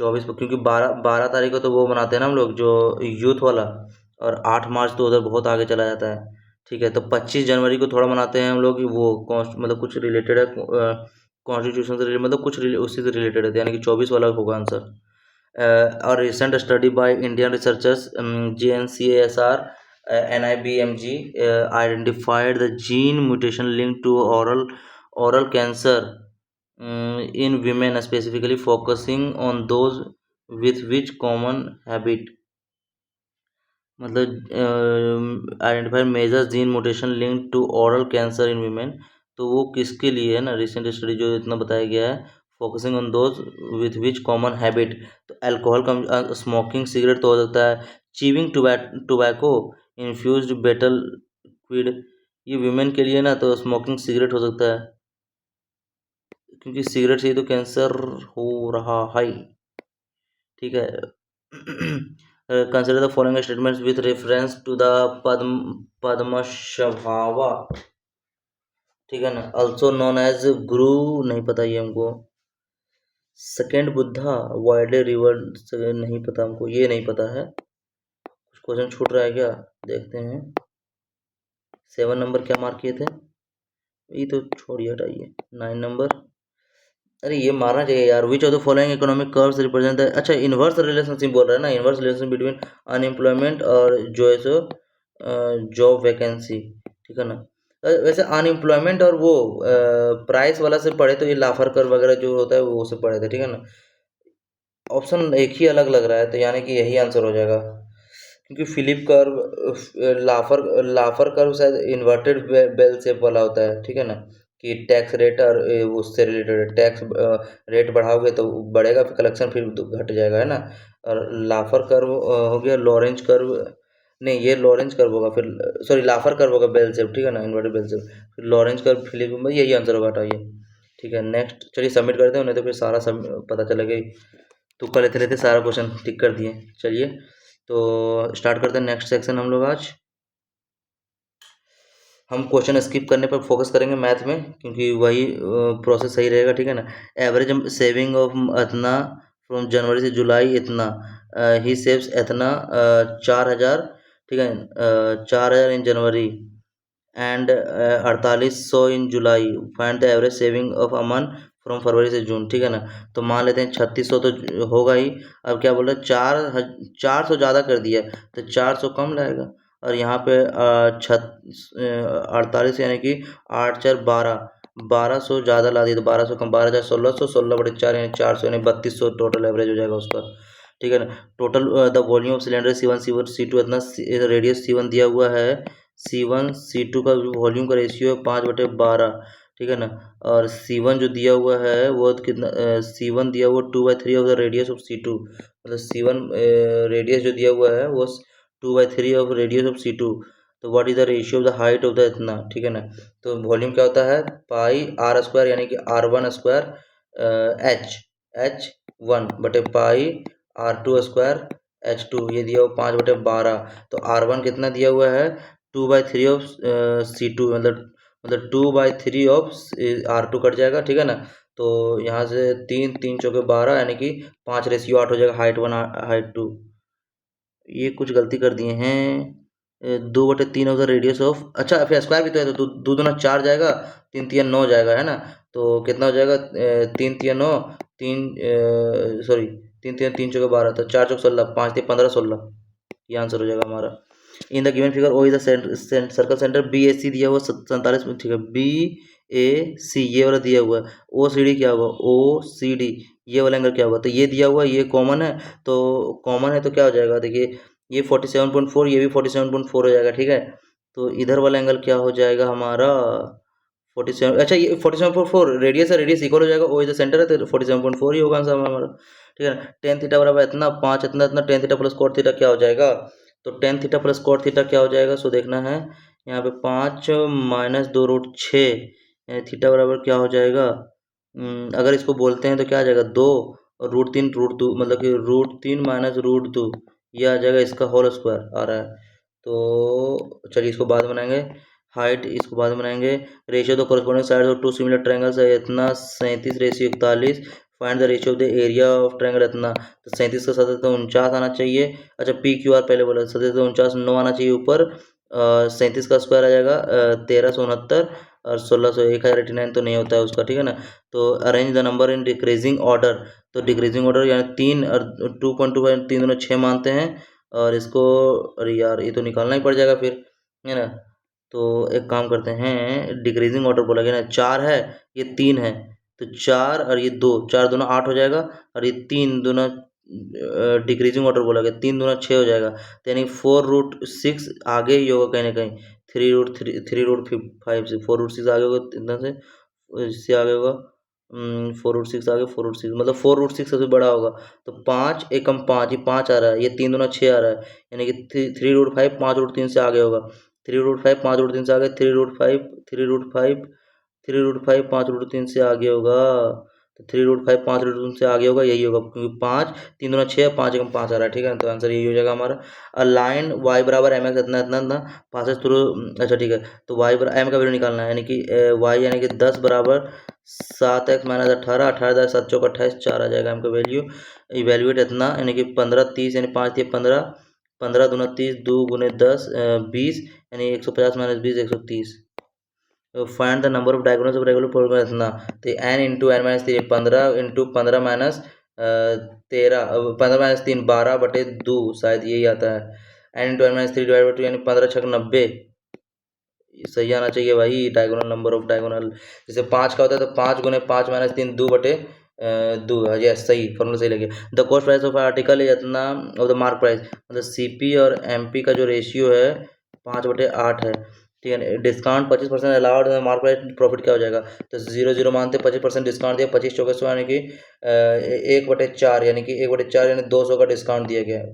24 को, क्योंकि 12 तारीख को तो वो मनाते हैं ना हम लोग जो यूथ वाला, और 8 मार्च तो उधर बहुत आगे चला जाता है, ठीक है। तो 25 जनवरी को थोड़ा मनाते हैं हम लोग कि वो मतलब कुछ रिलेटेड है कॉन्स्टिट्यूशन से रिलेटेड, मतलब कुछ उसी से रिलेटेड है, यानी कि 24 वाला होगा आंसर। और recent study by Indian researchers JNCASR NIBMG identified the gene mutation linked to oral cancer in women, specifically focusing on those with which common habit, मतलब identified major gene mutation link to oral cancer in women. तो वो किसके लिए है ना, recent study जो इतना बताया गया है, focusing on those with which common habit. तो अल्कोहल कम, स्मोकिंग सिगरेट तो हो सकता है, chewing tobacco infused betel quid, ये वीमेन के लिए ना, तो स्मोकिंग सिगरेट हो सकता है, क्योंकि सिगरेट से ही तो कैंसर हो रहा है, ठीक है। Consider the following statements with reference to the पद्मश्रभावा, ठीक है ना, ऑल्सो नोन एज गुरु, नहीं पता ये हमको। सेकेंड बुद्धा वाइडली रिवर्ड, नहीं पता हमको, ये नहीं पता है। कुछ क्वेश्चन छूट रहा है क्या, देखते हैं। 7 नंबर क्या मार्क किए थे, ये तो छोड़िए, हटाइए। 9 नंबर, अरे ये मारना चाहिए यार। विच of the following economic curves represent the, अच्छा इन्वर्स रिलेशनशिप बोल रहा है ना, इन्वर्स रिलेशन बिटवीन अनएम्प्लॉयमेंट और जो है सो जॉब वैकेंसी, ठीक है ना। वैसे अनएम्प्लॉयमेंट और वो प्राइस वाला से पढ़े तो ये लाफर कर वगैरह जो होता है वो से पढ़े थे, ठीक है ना। ऑप्शन एक ही अलग लग रहा है, तो यानी कि यही आंसर हो जाएगा, क्योंकि फिलिप कर्व, लाफर कर्व शायद इन्वर्टेड बेल शेप वाला होता है, ठीक है ना, कि टैक्स रेट और उससे रिलेटेड है। टैक्स रेट बढ़ाओगे तो बढ़ेगा, फिर कलेक्शन फिर तो घट जाएगा, है ना। और लाफर कर्व हो गया, लॉरेंज कर्व, नहीं ये लॉरेंज कर्व होगा, फिर सॉरी लाफर कर्व होगा बेल शेप, ठीक है ना, इन्वर्टेड बेल शेप, फिर लॉरेंज कर्व, फिलिप, यही आंसर होगा, हटाइए, ठीक है। नेक्स्ट चलिए सबमिट करते हैं, नहीं तो फिर सारा सब पता चलेगा ही। तुक्का लेते लेते सारा क्वेश्चन टिक कर दिए। चलिए तो स्टार्ट करते हैं नेक्स्ट सेक्शन हम लोग आज। हम क्वेश्चन स्किप करने पर फोकस करेंगे मैथ में, क्योंकि वही प्रोसेस सही रहेगा, ठीक है ना। एवरेज सेविंग ऑफ इतना फ्रॉम जनवरी से जुलाई इतना, ही सेव्स इतना 4,000, ठीक है, 4,000 in January and 4800 in July. Find the average saving of a month from February से जून, ठीक है ना। तो मान लेते हैं 3600 तो होगा ही। अब क्या बोल रहे हैं, 400 ज़्यादा कर दिया, तो 400 कम लाएगा। और यहाँ पे 48 यानी कि 8 4 12, 1200 ज़्यादा ला दिया, तो 1200 कम, 12,000 1600, 16/4 यानी 400, यानी 3200 टोटल एवरेज हो जाएगा उसका, ठीक है ना। Total the volume of cylinder C1 C1 C2 इतना, रेडियस C1 दिया हुआ है, C1 C2 का वॉल्यूम का रेशियो है 5/12, ठीक है ना। और C1 जो दिया हुआ है वो कितना, C1 दिया हुआ 2/3 of the radius of C2, मतलब C1 रेडियस जो दिया हुआ है वो 2/3 ऑफ रेडियस ऑफ C2। तो what is the ratio of the height of the इतना, ठीक है ना। तो वॉल्यूम क्या होता है, पाई आर स्क्वायर, यानी कि R1 square H1/पाई R2 square H2, ये दिया हुआ 5/12। तो R1 कितना दिया हुआ है, 2/3 ऑफ C2, मतलब 2/3 ऑफ R2 कट जाएगा, ठीक है ना। तो यहाँ से 3 3 चौके 12, यानी कि 5:8 हो जाएगा, हाइट 1 हाइट 2। ये कुछ गलती कर दिए हैं, 2/3 ऑफ द रेडियस ऑफ, अच्छा फिर स्क्वायर भी तो है, तो 2 2 4 जाएगा, 3 3 9 जाएगा, है ना। तो कितना हो जाएगा, 3 3 9, तीन सॉरी 3 3 3 चौके 12, तो 4 चौक 16, 5 3 15 16, ये आंसर हो जाएगा हमारा। In the given figure O is the circle centre B A C दिया हुआ 47 में, ठीक है। बी ए सी ये वाला दिया हुआ है, ओ सी डी क्या होगा, ओ सी डी ये वाला एंगल क्या होगा, तो ये दिया हुआ है, ये कॉमन है, तो कॉमन है तो क्या हो जाएगा, देखिए ये 47.4, ये भी 47.4 हो जाएगा, ठीक है। तो इधर वाला एंगल क्या हो जाएगा हमारा 47, अच्छा ये 47.4 रेडियस है, रेडियस इक्वल हो जाएगा, ओ इज द सेंटर है, तो 47.4 ही होगा आंसर हमारा, ठीक है ना। टेन थीटा बराबर इतना 5 इतना इतना, tan theta plus cot theta क्या हो जाएगा, तो tan theta plus cot theta क्या हो जाएगा, सो देखना है, यहाँ पे 5 माइनस 2√6 यानी थीटा बराबर क्या हो जाएगा। अगर इसको बोलते हैं तो क्या आ जाएगा 2 और √3 √2 मतलब कि √3 - √2 ये आ जाएगा, इसका होल स्क्वायर आ रहा है। तो चलिए इसको बाद में बनाएंगे, हाइट इसको बाद में बनाएंगे। रेशियो तो corresponding side of two similar triangles है इतना 37:41। Find the ratio of the area of triangle इतना, तो 37 का 749 आना चाहिए। अच्छा पी क्यू आर पहले बोला 749 9 आना चाहिए ऊपर। 37 का स्क्वायर आ जाएगा 1369 और 1600 1089 तो नहीं होता है उसका, ठीक है ना। तो arrange the number in decreasing order, तो डिक्रीजिंग ऑर्डर यानी 3 और 2.25 3 दोनों 6 मानते हैं। और इसको अरे यार ये तो निकालना ही पड़ जाएगा फिर, है ना। तो एक काम करते हैं, डिक्रीजिंग ऑर्डर बोला गया ना, 4 है ये 3 है, तो 4 और ये 2 4 दोनों 8 हो जाएगा। और ये 3 दोनों डिक्रीजिंग ऑर्डर बोला गया, 3 दूना 6 हो जाएगा। तो यानी 4√6 आगे ही होगा कहीं ना कहीं, 3√5 से 4√6 आगे होगा इतना से, इससे आगे होगा 4√6 आगे 4√6 मतलब 4√6 सबसे बड़ा होगा। तो 5 एकम 5 ये 5 आ रहा है, ये 3 दूना 6 आ रहा है, यानी कि 3√5 5√3 से आगे होगा। 3√5 5√3 से आगे 3√5 5√3 से आगे होगा। तो 3√5 5√3 से आगे होगा, यही होगा क्योंकि 5 3 दूना 6 5 एकम 5 आ रहा है, ठीक है ना। तो आंसर यही हो जाएगा हमारा। अ लाइन y बराबर mx इतना इतना इतना पासेस थ्रू, अच्छा ठीक है। तो y बराबर m का वैल्यू निकालना है, यानी कि y यानी कि 10 बराबर 7x - 18 18 7 चौक 28 4 आ जाएगा m का वैल्यू। इवेल्युएट इतना यानी कि 15 30 यानी 5 3 15 15 दूना 30 2 गुने 10 20 यानी 150 - 20 130। Find the number of diagonals of regular polygon इतना, तो n into n minus 3 15 into 15 minus 13 15 - 3 12/2 शायद यही आता है। n into n minus 3 divide by 2 यानी 15 छक 90, सही आना चाहिए भाई। डायगोनल नंबर ऑफ डायगोनल जैसे 5 का होता है तो 5 गुने 5 माइनस 3 2/2, यस सही फॉर्मूला सही लगे। The cost price of article इतना ऑफ द मार्क प्राइस, मतलब सीपी और एमपी का जो रेशियो है 5/8 है, ठीक है। Discount 25% allowed, mark price profit क्या हो जाएगा, तो 0 0 मानते 25% डिस्काउंट दिया 25 चौके 100 यानी कि 1/4 यानी कि 1/4 यानी 200 का डिस्काउंट दिया गया है।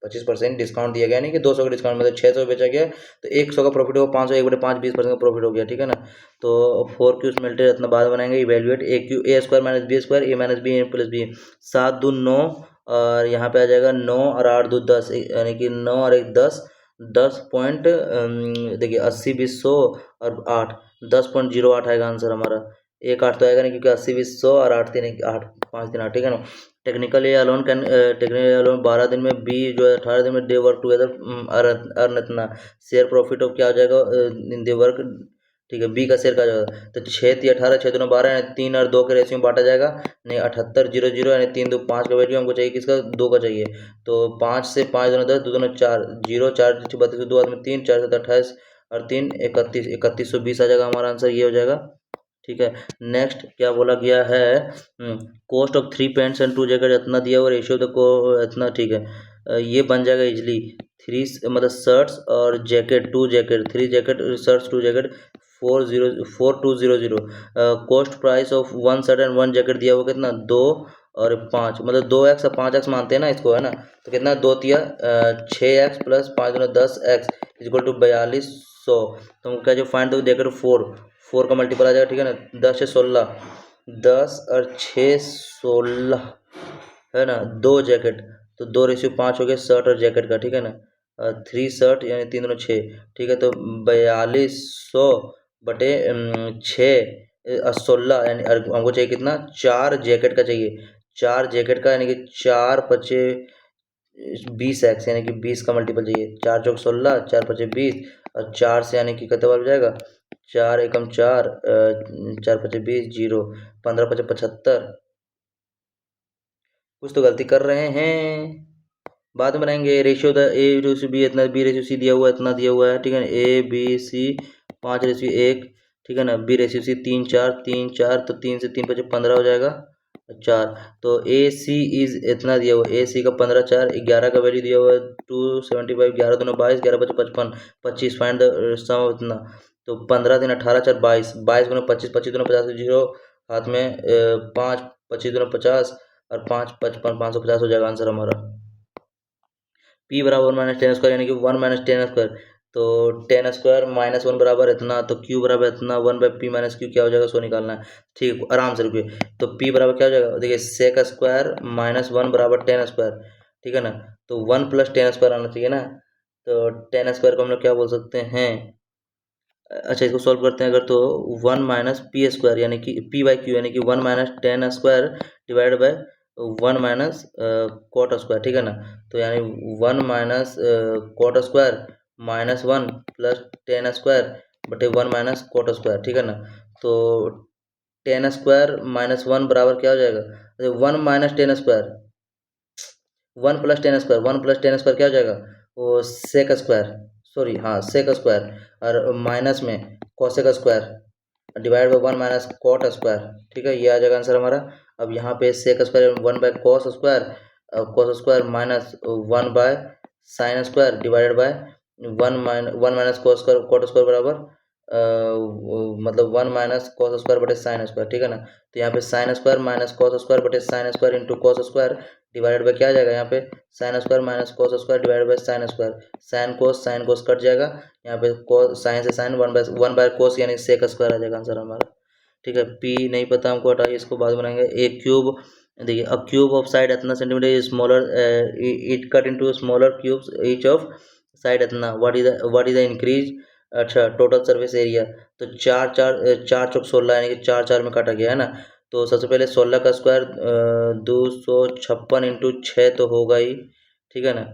25% डिस्काउंट दिया गया यानी कि 200 का डिस्काउंट मतलब 600 बेचा गया, तो 100 का प्रॉफिट होगा 500 1/5 20% का प्रॉफिट हो गया, ठीक है ना। तो 4 क्यू मेल्टेड इतना बाद बनाएंगे। Evaluate A Q A square minus B square A minus B A plus B 7 दून 9 और यहाँ पे आ जाएगा 9 और 8 2 10 यानी कि 9 और 1 10 10 पॉइंट देखिए 80 20 100 और 8 10.08 आएगा आंसर हमारा। एक 8 तो आएगा नहीं क्योंकि 80 20 100 और 8 3 8 5 3 8, ठीक है ना। Technically alone can technically alone 12 दिन में, बी जो है 18 दिन में, दे वर्क टुगेदर अर्न इतना। शेयर प्रॉफिट ऑफ क्या आ जाएगा इन दे वर्क, ठीक है। बी का शेयर का जाएगा तो 6 3 18 6 2 12 यानी 3 और 2 के रेशियो में बांटा जाएगा, नहीं 78 0 0 यानी 3 2 5 का वैल्यू हमको चाहिए किसका 2 का चाहिए। तो 5 से 5 2 10 2 2 4 0 4 32 2 आदमी 3 4 7 28 और 3 31 3120 आ जाएगा हमारा आंसर, ये हो जाएगा, ठीक है। नेक्स्ट क्या बोला गया है, cost of 3 paints and 2 jacket इतना दिया हुआ, रेशियो को इतना, ठीक है। ये बन जाएगा इजली 3 मतलब शर्ट्स और jacket 2 jacket 3 jacket shirts 2 jacket 4200। Cost price of 1 shirt and 1 jacket दिया हुआ कितना 2 और 5 मतलब 2x और 5x मानते हैं ना इसको, है ना। तो कितना 2 तिया 6x प्लस 5 दूना 10x इक्वल टू 4200। तो हमको क्या जो फाइंड दो जैकेट 4 का मल्टीपल आ जाएगा, ठीक है ना। 10 से 16 10 और 6 16 है ना, 2 जैकेट तो 2:5 हो गया शर्ट और जैकेट का, ठीक है ना। 3 शर्ट यानी 3 दूना 6, ठीक है। तो 4200 बटे 6 16 यानी हमको चाहिए कितना 4 जैकेट का चाहिए, 4 जैकेट का यानी कि 4 पचे 20x यानी कि 20 का मल्टीपल चाहिए। 4 चौक 16 4 पचे 20 और 4 से यानी कि कितना बार हो जाएगा 4 एकम 4 4 पचे 20 0 15 पचे 75। कुछ तो गलती कर रहे हैं, बाद में बनाएंगे। Ratio the A ratio B इतना, बी रेशियो सी दिया हुआ है इतना दिया हुआ है, ठीक है ना। ए बी सी 5:1, ठीक है ना। बी रेशियो सी 3 4 तो 3 से 3 पचे 15 हो जाएगा 4। तो ए सी इज इतना दिया हुआ है, ए सी का 15 4 11 का वैल्यू दिया हुआ है 275 11 दूना 22 11 पचे 55 25 फाइंड द सम ऑफ इतना। तो 15 दिन 18 4 22 22 गुना 25 25 दूना 50 जीरो हाथ में 5 25 दूना 50 और 5 55 550 हो जाएगा आंसर हमारा। पी बराबर -10 स्क्वायर यानी कि 1 - 10 स्क्वायर तो टेन स्क्वायर माइनस वन बराबर इतना, तो क्यू बराबर इतना, one by P minus Q क्या हो जाएगा, सो निकालना है। ठीक, आराम से रुकिए। तो पी बराबर क्या हो जाएगा, देखिए सेक स्क्वायर माइनस वन बराबर टेन स्क्वायर, ठीक है ना। तो वन प्लस टेन स्क्वायर आना चाहिए ना। तो टेन स्क्वायर को हम लोग क्या बोल सकते हैं, अच्छा इसको सॉल्व करते हैं अगर, तो वन माइनस पी स्क्वायर यानी कि पी बाई क्यू यानी कि one minus tan square divide by one minus cot square, ठीक है ना। तो यानी one minus cot square minus one plus tan square बटे वन माइनस कॉट स्क्वायर, ठीक है ना। तो टेन स्क्वायर माइनस वन बराबर क्या हो जाएगा, one minus tan square, one plus tan square, one plus tan square क्या हो जाएगा, वो सेक स्क्वायर, सॉरी हाँ सेक स्क्वायर, और माइनस में cosec square divide by one minus cot square, ठीक है, ये आ जाएगा आंसर हमारा। अब यहाँ पे sec square one by cos square minus one by sine square divided by one minus cos square cot square बराबर मतलब वन माइनस कॉस स्क्वायर बटे साइन स्क्वायर, ठीक है ना। तो यहाँ पे sine square minus cos square बटे sine square into cos square divided by क्या आ जाएगा, यहाँ पे sine square minus cos square divided by sine cos cut जाएगा, यहाँ पे कोस साइन से साइन वन बाय कोस यानी सेक स्क्वायर आ जाएगा आंसर हमारा, ठीक है। पी नहीं पता हमको, हटाइए, इसको बाद में बनाएंगे। ए क्यूब, देखिए अ क्यूब ऑफ साइड इतना centimetre is smaller, it cut into smaller cubes each of side इतना, व्हाट इज द इंक्रीज, अच्छा टोटल सरफेस एरिया। तो चार चार चार चौक 16 यानी कि चार चार में काटा गया है ना। तो सबसे पहले 16 का स्क्वायर 256 इंटू छः तो होगा ही, ठीक है ना।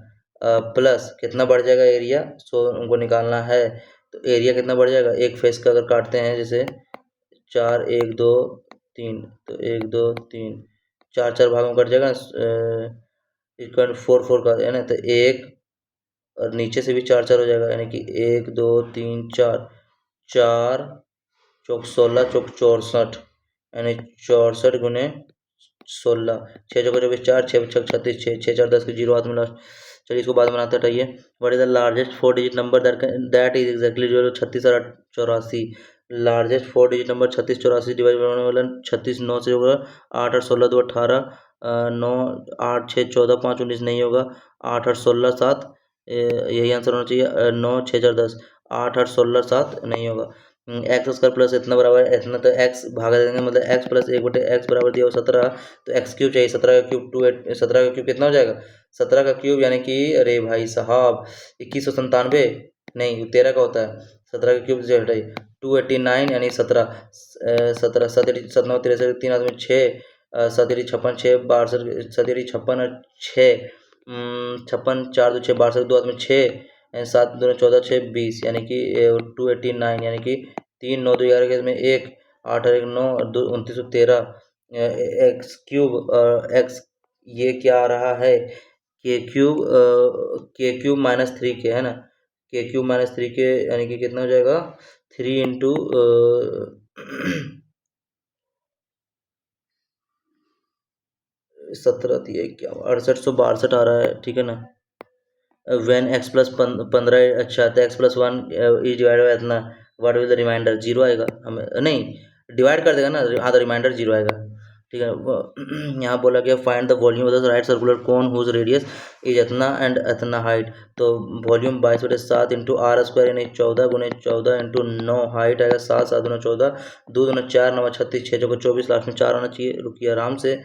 प्लस कितना बढ़ जाएगा एरिया, सो उनको निकालना है। तो एरिया कितना बढ़ जाएगा, एक फेस का अगर काटते हैं जैसे चार एक दो तीन, तो एक दो तीन चार चार भागों में कट जाएगा ना, इक्वल फोर फोर का है ना। तो एक और नीचे से भी चार चार हो जाएगा यानी कि एक दो तीन चार, चार चौक 16 चौक 64 यानी 64 गुने 16, छः चौको चौबीस, चार छः छः 36, छः छः चार 10 के जीरो हाथ में लास्ट। चलिए इसको बाद में बनाते हटाइए। What is the largest four digit number that is exactly जो 36 और 84, largest four digit number 36 84 divide होने वाला 36 9 से होगा, 8 और 16 दो 18, 9 8 6 14 5 19 नहीं होगा, 8 और 16 7, यही आंसर होना चाहिए, 9 6 4 10, 8 और 16 7 नहीं होगा। एक्स स्क्वायर प्लस इतना बराबर इतना, तो एक्स भागा देंगे मतलब एक्स प्लस एक बटे एक्स बराबर दिया हो 17, तो एक्स क्यूब चाहिए, 17 का क्यूब 17 का क्यूब कितना हो जाएगा, 17 का क्यूब यानी कि अरे भाई साहब 2197, नहीं 13 का होता है, 17 का क्यूब से हटाइए 289 यानी 17, 17 सतनौ 63 तीन आदमी 6, सतरी छप्पन 6 62, सतरी छप्पन और 6 छप्पन चार दो 6 62 दो आदमी 6, सात दो 14 6 20 यानी कि 289 यानी कि तीन नौ दो 11 के में एक, आठ और एक 9 और दो 2913, एक्स क्यूब एक्स ये क्या आ रहा है, के क्यूब माइनस थ्री के है ना, के क्यूब माइनस थ्री के यानी कि कितना हो जाएगा, थ्री इंटू 17 दिए क्या 6862 आ रहा है, ठीक है ना। वेन एक्स प्लस 15, अच्छा तो x plus one is divide by इतना, what will the reminder, zero आएगा हमें नहीं, डिवाइड कर देगा ना, हाँ तो रिमाइंडर जीरो आएगा, ठीक है। यहाँ बोला गया find the volume of the right circular cone whose radius is इतना एंड इतना हाइट, तो वॉल्यूम 22/7 इंटू आर स्क्वायर यानी 14 गुने 14 इंटू 9, हाइट आएगा 7 7 दूना 14, दो दूना 4 9 36, 6 चौको 24, लास्ट में 4 आना चाहिए, रुकिए आराम से।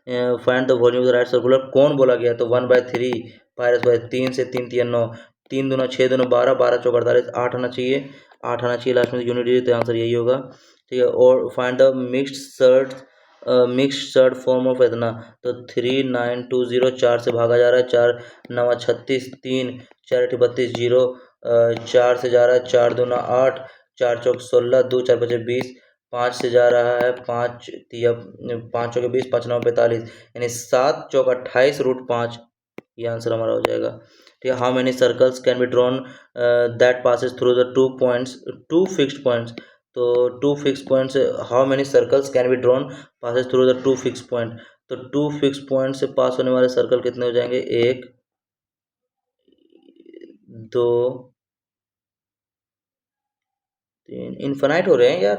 Find the volume of the right circular कौन बोला गया, तो 1/3 पायर स्क्वायर, तीन से तीन तिया 9, तीन दूना 6 दूना 12, 12 चौक 48, 8 आना चाहिए, 8 आना चाहिए लास्ट में यूनिट डिजिट, तो आंसर यही होगा, ठीक है। और find the mixed surd form of इतना, तो 3920, 4 से भागा जा रहा है, 4 9 36, 3 4 8 32 जीरो, 4 से जा रहा है, 4 दूना 8, 4 चौक 16, 2 4 5 20, 5 से जा रहा है, 5 तिया 5 चौके 20, 5 9 45 यानी 7 चौक 28 रूट 5, ये आंसर हमारा हो जाएगा, ठीक है। How many circles can be drawn that passes through the two fixed points, तो two fix points, how many circles can be drawn passes through the two fix point, तो टू फिक्स पॉइंट से pass होने वाले circle कितने हो जाएंगे, एक दो तीन, इन्फानाइट हो रहे हैं यार,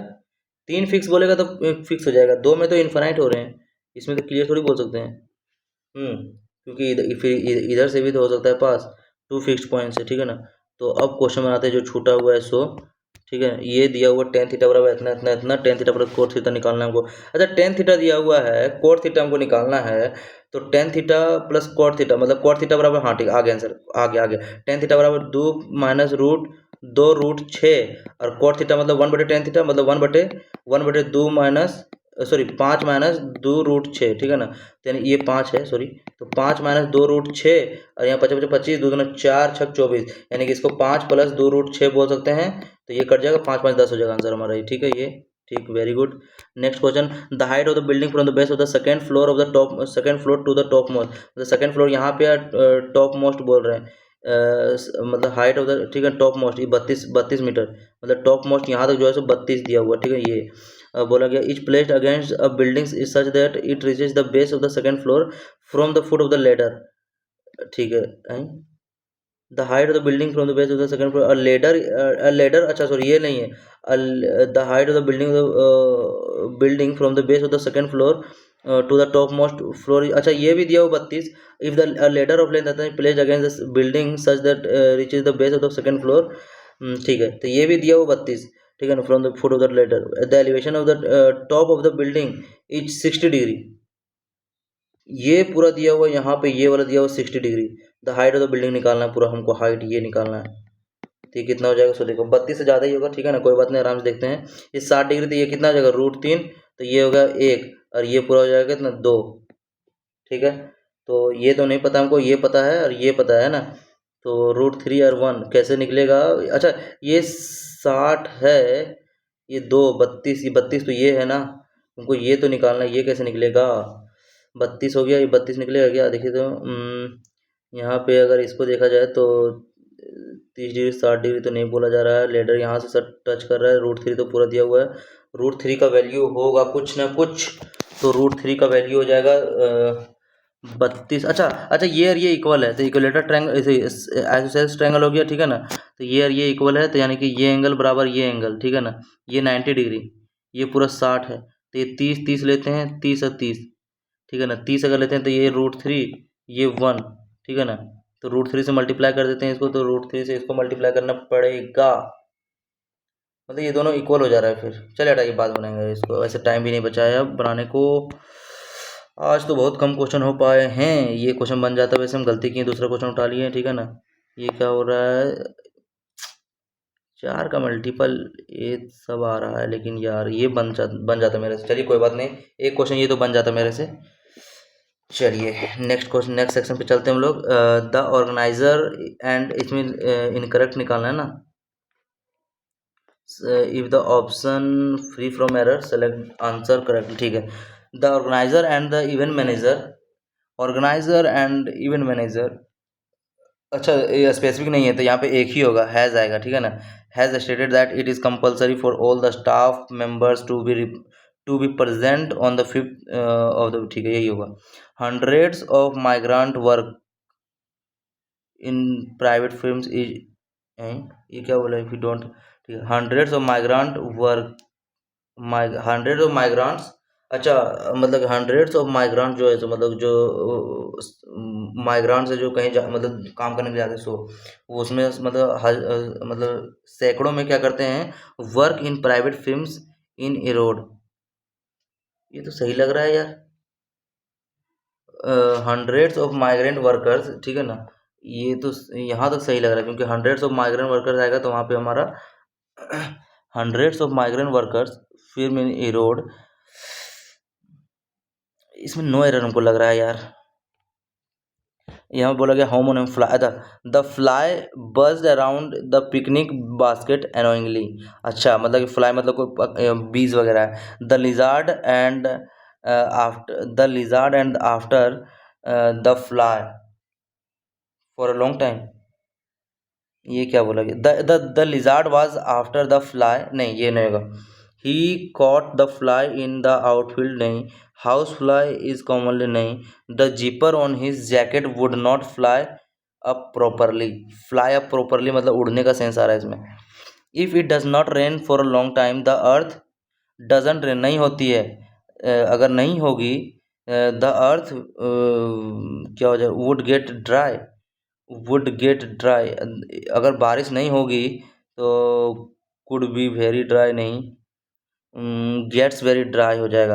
तीन फिक्स बोलेगा तो फिक्स हो जाएगा, दो में तो इन्फानाइट हो रहे हैं, इसमें तो क्लियर थोड़ी बोल सकते हैं। क्योंकि फिर इधर से भी तो हो सकता है पास, टू फिक्स्ड पॉइंट से, ठीक है ना। तो अब क्वेश्चन बनाते हैं जो छूटा हुआ है सो, ठीक है। ये दिया हुआ टेन थीटा बराबर इतना इतना इतना, टेन थीटा बराबर कोट थीटा निकालना है हमको। अच्छा टेन थीटा दिया हुआ है, कोट थीटा हमको निकालना है, तो tan theta plus cot theta मतलब कोट थीटा बराबर, हाँ ठीक, आ गया आंसर, आ गया। टेन थीटा बराबर 2 माइनस रूट 2√6, और कोट थीटा मतलब 1/10 थीटा मतलब 1/2 माइनस, सॉरी 5 माइनस 2√6, ठीक है ना। तो यानी ये 5 है, सॉरी, तो 5 माइनस 2√6, और यहाँ 25 25, 2 दूना 4 6 24, यानी कि इसको 5 प्लस 2√6 बोल सकते हैं। तो ये कट जाएगा, 5 5 10 हो जाएगा आंसर हमारा ये, ठीक है ये, ठीक, very good. Next question, the height of the building from the base of the second floor of the top, second floor to the topmost, मतलब सेकंड फ्लोर यहाँ पे टॉप मोस्ट बोल रहे हैं, मतलब हाइट ऑफ द, ठीक है, top most, ये 32 मीटर, मतलब टॉप मोस्ट यहाँ तक जो है सो 32 दिया हुआ, ठीक है। ये बोला गया each placed against a buildings is such that it reaches the base of the second floor from the foot of the ladder, ठीक है। The height of the building from the base of the second floor, a ladder, अच्छा sorry ये नहीं है, the height of the building from the base of the second floor to the topmost floor, अच्छा ये भी दिया हुआ 32, if the ladder of length placed against the building such that reaches the base of the second floor, ठीक है, तो ये भी दिया हुआ 32, ठीक है ना, from the foot of the ladder the elevation of the top of the building is 60 degree, ये पूरा दिया हुआ यहाँ पे, ये वाला दिया हुआ 60 degree. The height of the building निकालना है पूरा हमको, हाइट ये निकालना है, ठीक, कितना हो जाएगा, सो देखो 32 से ज़्यादा ही होगा, ठीक है ना, कोई बात नहीं, आराम से देखते हैं। ये 60 डिग्री, तो ये कितना हो जाएगा, √3, तो ये होगा 1, और ये पूरा हो जाएगा कितना, 2, ठीक है। तो ये तो नहीं पता हमको, ये पता है और ये पता है ना, तो √3 और 1 कैसे निकलेगा, अच्छा ये 60 है, ये 2 32, ये 32 तो ये है ना, हमको ये तो निकालना है, ये कैसे निकलेगा, 32 हो गया, ये 32 निकलेगा क्या, देखिए तो यहाँ पे अगर इसको देखा जाए तो 30 डिग्री 60 डिग्री तो नहीं बोला जा रहा है, लेडर यहाँ से सर टच कर रहा है, √3 तो पूरा दिया हुआ है, √3 का वैल्यू होगा कुछ ना कुछ, तो √3 का वैल्यू हो जाएगा 32, अच्छा अच्छा ये और ये इक्वल है, तो इक्वलेटर ट्रायंगल आइसोसेलेस ट्रायंगल हो गया, ठीक है ना, तो ये और ये इक्वल है, तो यानी कि ये एंगल बराबर ये एंगल, ठीक है ना, ये 90 डिग्री, ये पूरा 60 है, तो ये 30 30 लेते हैं, 30 और 30, ठीक है ना, 30 अगर लेते हैं तो ये √3, ये 1, ठीक है ना, तो √3 से मल्टीप्लाई कर देते हैं इसको, तो √3 से इसको मल्टीप्लाई करना पड़ेगा, मतलब ये दोनों इक्वल हो जा रहा है, फिर चलिए हटाइए, बाद बनाएंगे इसको, वैसे टाइम भी नहीं बचा है अब बनाने को, आज तो बहुत कम क्वेश्चन हो पाए हैं, ये क्वेश्चन बन जाता, वैसे हम गलती किए दूसरा क्वेश्चन उठा लिए, ठीक है ना। ये क्या हो रहा है, 4 का मल्टीपल, ये सब आ रहा है, लेकिन यार ये बन जाता मेरे से, चलिए कोई बात नहीं, एक क्वेश्चन ये तो बन जाता मेरे से। चलिए नेक्स्ट क्वेश्चन, नेक्स्ट सेक्शन पे चलते हैं हम लोग, द ऑर्गेनाइजर एंड, इसमें इनकरेक्ट निकालना है ना, if the option free from error select answer correct, ठीक है। The organiser and the event manager, organiser and event manager, अच्छा ये स्पेसिफिक नहीं है तो यहाँ पे एक ही होगा, हैज़ आएगा, ठीक है ना, has stated that it is compulsory for all the staff members to be present on the 5th of the, ठीक है यही होगा। Hundreds of migrant work in private films is, ये क्या बोला, इफ यू डोंट, ठीक है, hundreds of migrant work, hundred of migrants, अच्छा मतलब हंड्रेड्स ऑफ माइग्रेंट जो है, तो मतलब जो माइग्रेंट्स है जो कहीं मतलब काम करने के लिए जाते हैं, सो वो उसमें मतलब मतलब सैकड़ों में क्या करते हैं, work in private films in Erode, ये तो सही लग रहा है यार, हंड्रेड्स ऑफ माइग्रेंट वर्कर्स, ठीक है ना, ये तो यहाँ तक सही लग रहा है, क्योंकि हंड्रेड्स ऑफ माइग्रेंट वर्कर्स आएगा तो वहाँ पे हमारा hundreds of migrant workers film in Erode, इसमें नो एरर हमको लग रहा है यार, यहाँ बोला गया home on fly, the fly buzzed around the picnic basket annoyingly, अच्छा मतलब कि फ्लाई मतलब कोई बीज वगैरह है, the lizard and after the fly for a long time, ये क्या बोला गया, the lizard was after the fly, नहीं ये नहीं होगा, he caught the fly in the outfield, नहीं, हाउस फ्लाई इज कॉमनली, नहीं, the zipper on his jacket would not fly up properly, fly up properly मतलब उड़ने का सेंस आ रहा है इसमें। If it does not rain for a long time the earth doesn't rain, नहीं होती है, अगर नहीं होगी द अर्थ क्या हो जाए, would get dry, would get dry, अगर बारिश नहीं होगी तो कुड बी वेरी ड्राई नहीं, गेट्स वेरी ड्राई हो जाएगा।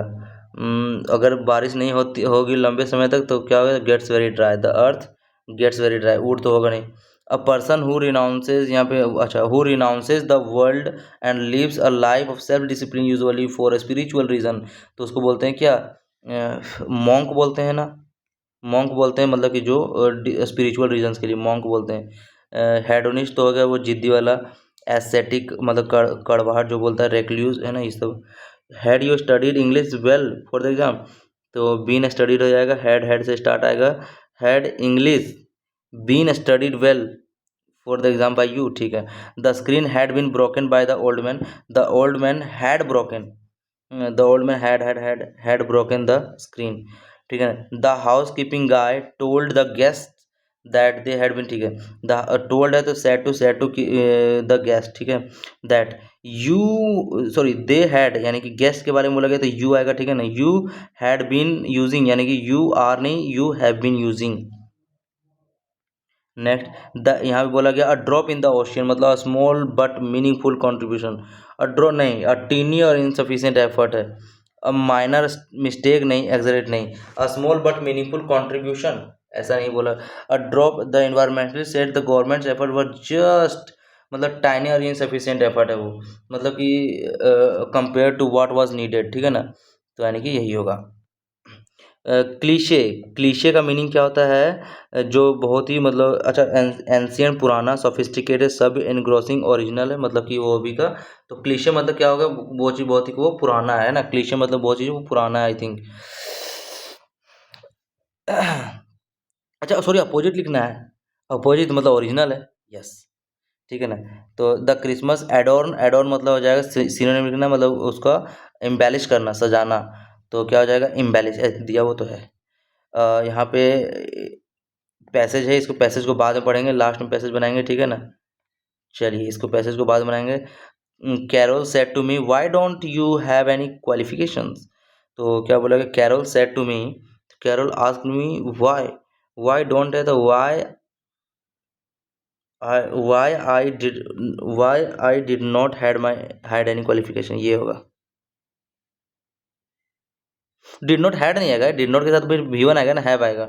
अगर बारिश नहीं होती होगी लंबे समय तक तो क्या होगा, gets very dry, the earth gets very dry, wood तो होगा नहीं। अ पर्सन हु रिनाउंसेज, यहाँ पे अच्छा, who renounces the world and lives a life of self discipline usually for a spiritual reason, तो उसको बोलते हैं क्या, मॉन्क बोलते हैं ना, मॉन्क बोलते हैं, मतलब कि जो स्पिरिचुअल रीजंस के लिए मॉन्क बोलते हैं। हेडोनिस्ट तो हो गया वो जिद्दी वाला, एस्थेटिक मतलब कड़वाहट जो बोलता है, रेक्ल्यूज है ना ये सब। Had you studied English well for the exam, तो बीन स्टडीड हो जाएगा, हैड से स्टार्ट आएगा, had English been studied well for the exam by you, ठीक है। The screen had been broken by the old man, the old man had broken, the old man had broken the screen, ठीक है। The house keeping guy told the guest that they had been, ठीक है। The told है तो said to the guest, ठीक है। That you sorry they had, यानी कि गेस्ट के बारे में बोला गया तो यू आएगा, ठीक है ना। यू हैड बीन यूजिंग, यानी कि यू आर नहीं, you have been using. Next the, यहाँ पे बोला गया a drop in the ocean, मतलब a small but meaningful contribution, a drop नहीं, अ टीनी और इनसफिशिएंट एफर्ट है, अ माइनर मिस्टेक नहीं, एक्सरेट नहीं, a small but meaningful contribution ऐसा नहीं बोला। A drop the environmentally set the government's effort were just, मतलब टाइनी और इनसफिशिएंट एफर्ट है वो, मतलब कि compare to what was needed, ठीक है ना, तो यानी कि यही होगा। क्लीशे, क्लीशे का मीनिंग क्या होता है, जो बहुत ही मतलब अच्छा, एंशियंट पुराना, सोफिस्टिकेटेड, सब एनग्रोसिंग, ओरिजिनल है, मतलब कि वो भी का। तो क्लीशे मतलब क्या होगा, वो चीज़ बहुत ही वो पुराना है ना, क्लीशे मतलब बहुत चीज़ वो पुराना है, आई थिंक। अच्छा सॉरी, अपोजिट लिखना है, अपोजिट मतलब ओरिजिनल है, यस, ठीक है ना। तो द क्रिसमस एडोर्न, एडोर्न मतलब हो जाएगा सिनोनिम लिखना, मतलब उसका एम्बेलिश करना, सजाना, तो क्या हो जाएगा, एम्बेलिश, दिया वो तो है। यहाँ पे पैसेज है, इसको पैसेज को बाद में पढ़ेंगे, लास्ट में पैसेज बनाएंगे, ठीक है ना। चलिए इसको पैसेज को बाद में बनाएंगे। Carol said to me why don't you have any qualifications, तो क्या बोला कि Carol said to me, Carol asked me why, why don't है तो why I did not had any qualification, ये होगा। डिड नॉट हैड नहीं आएगा, डिड नॉट के साथ फिर वी1 आएगा ना, हैव आएगा,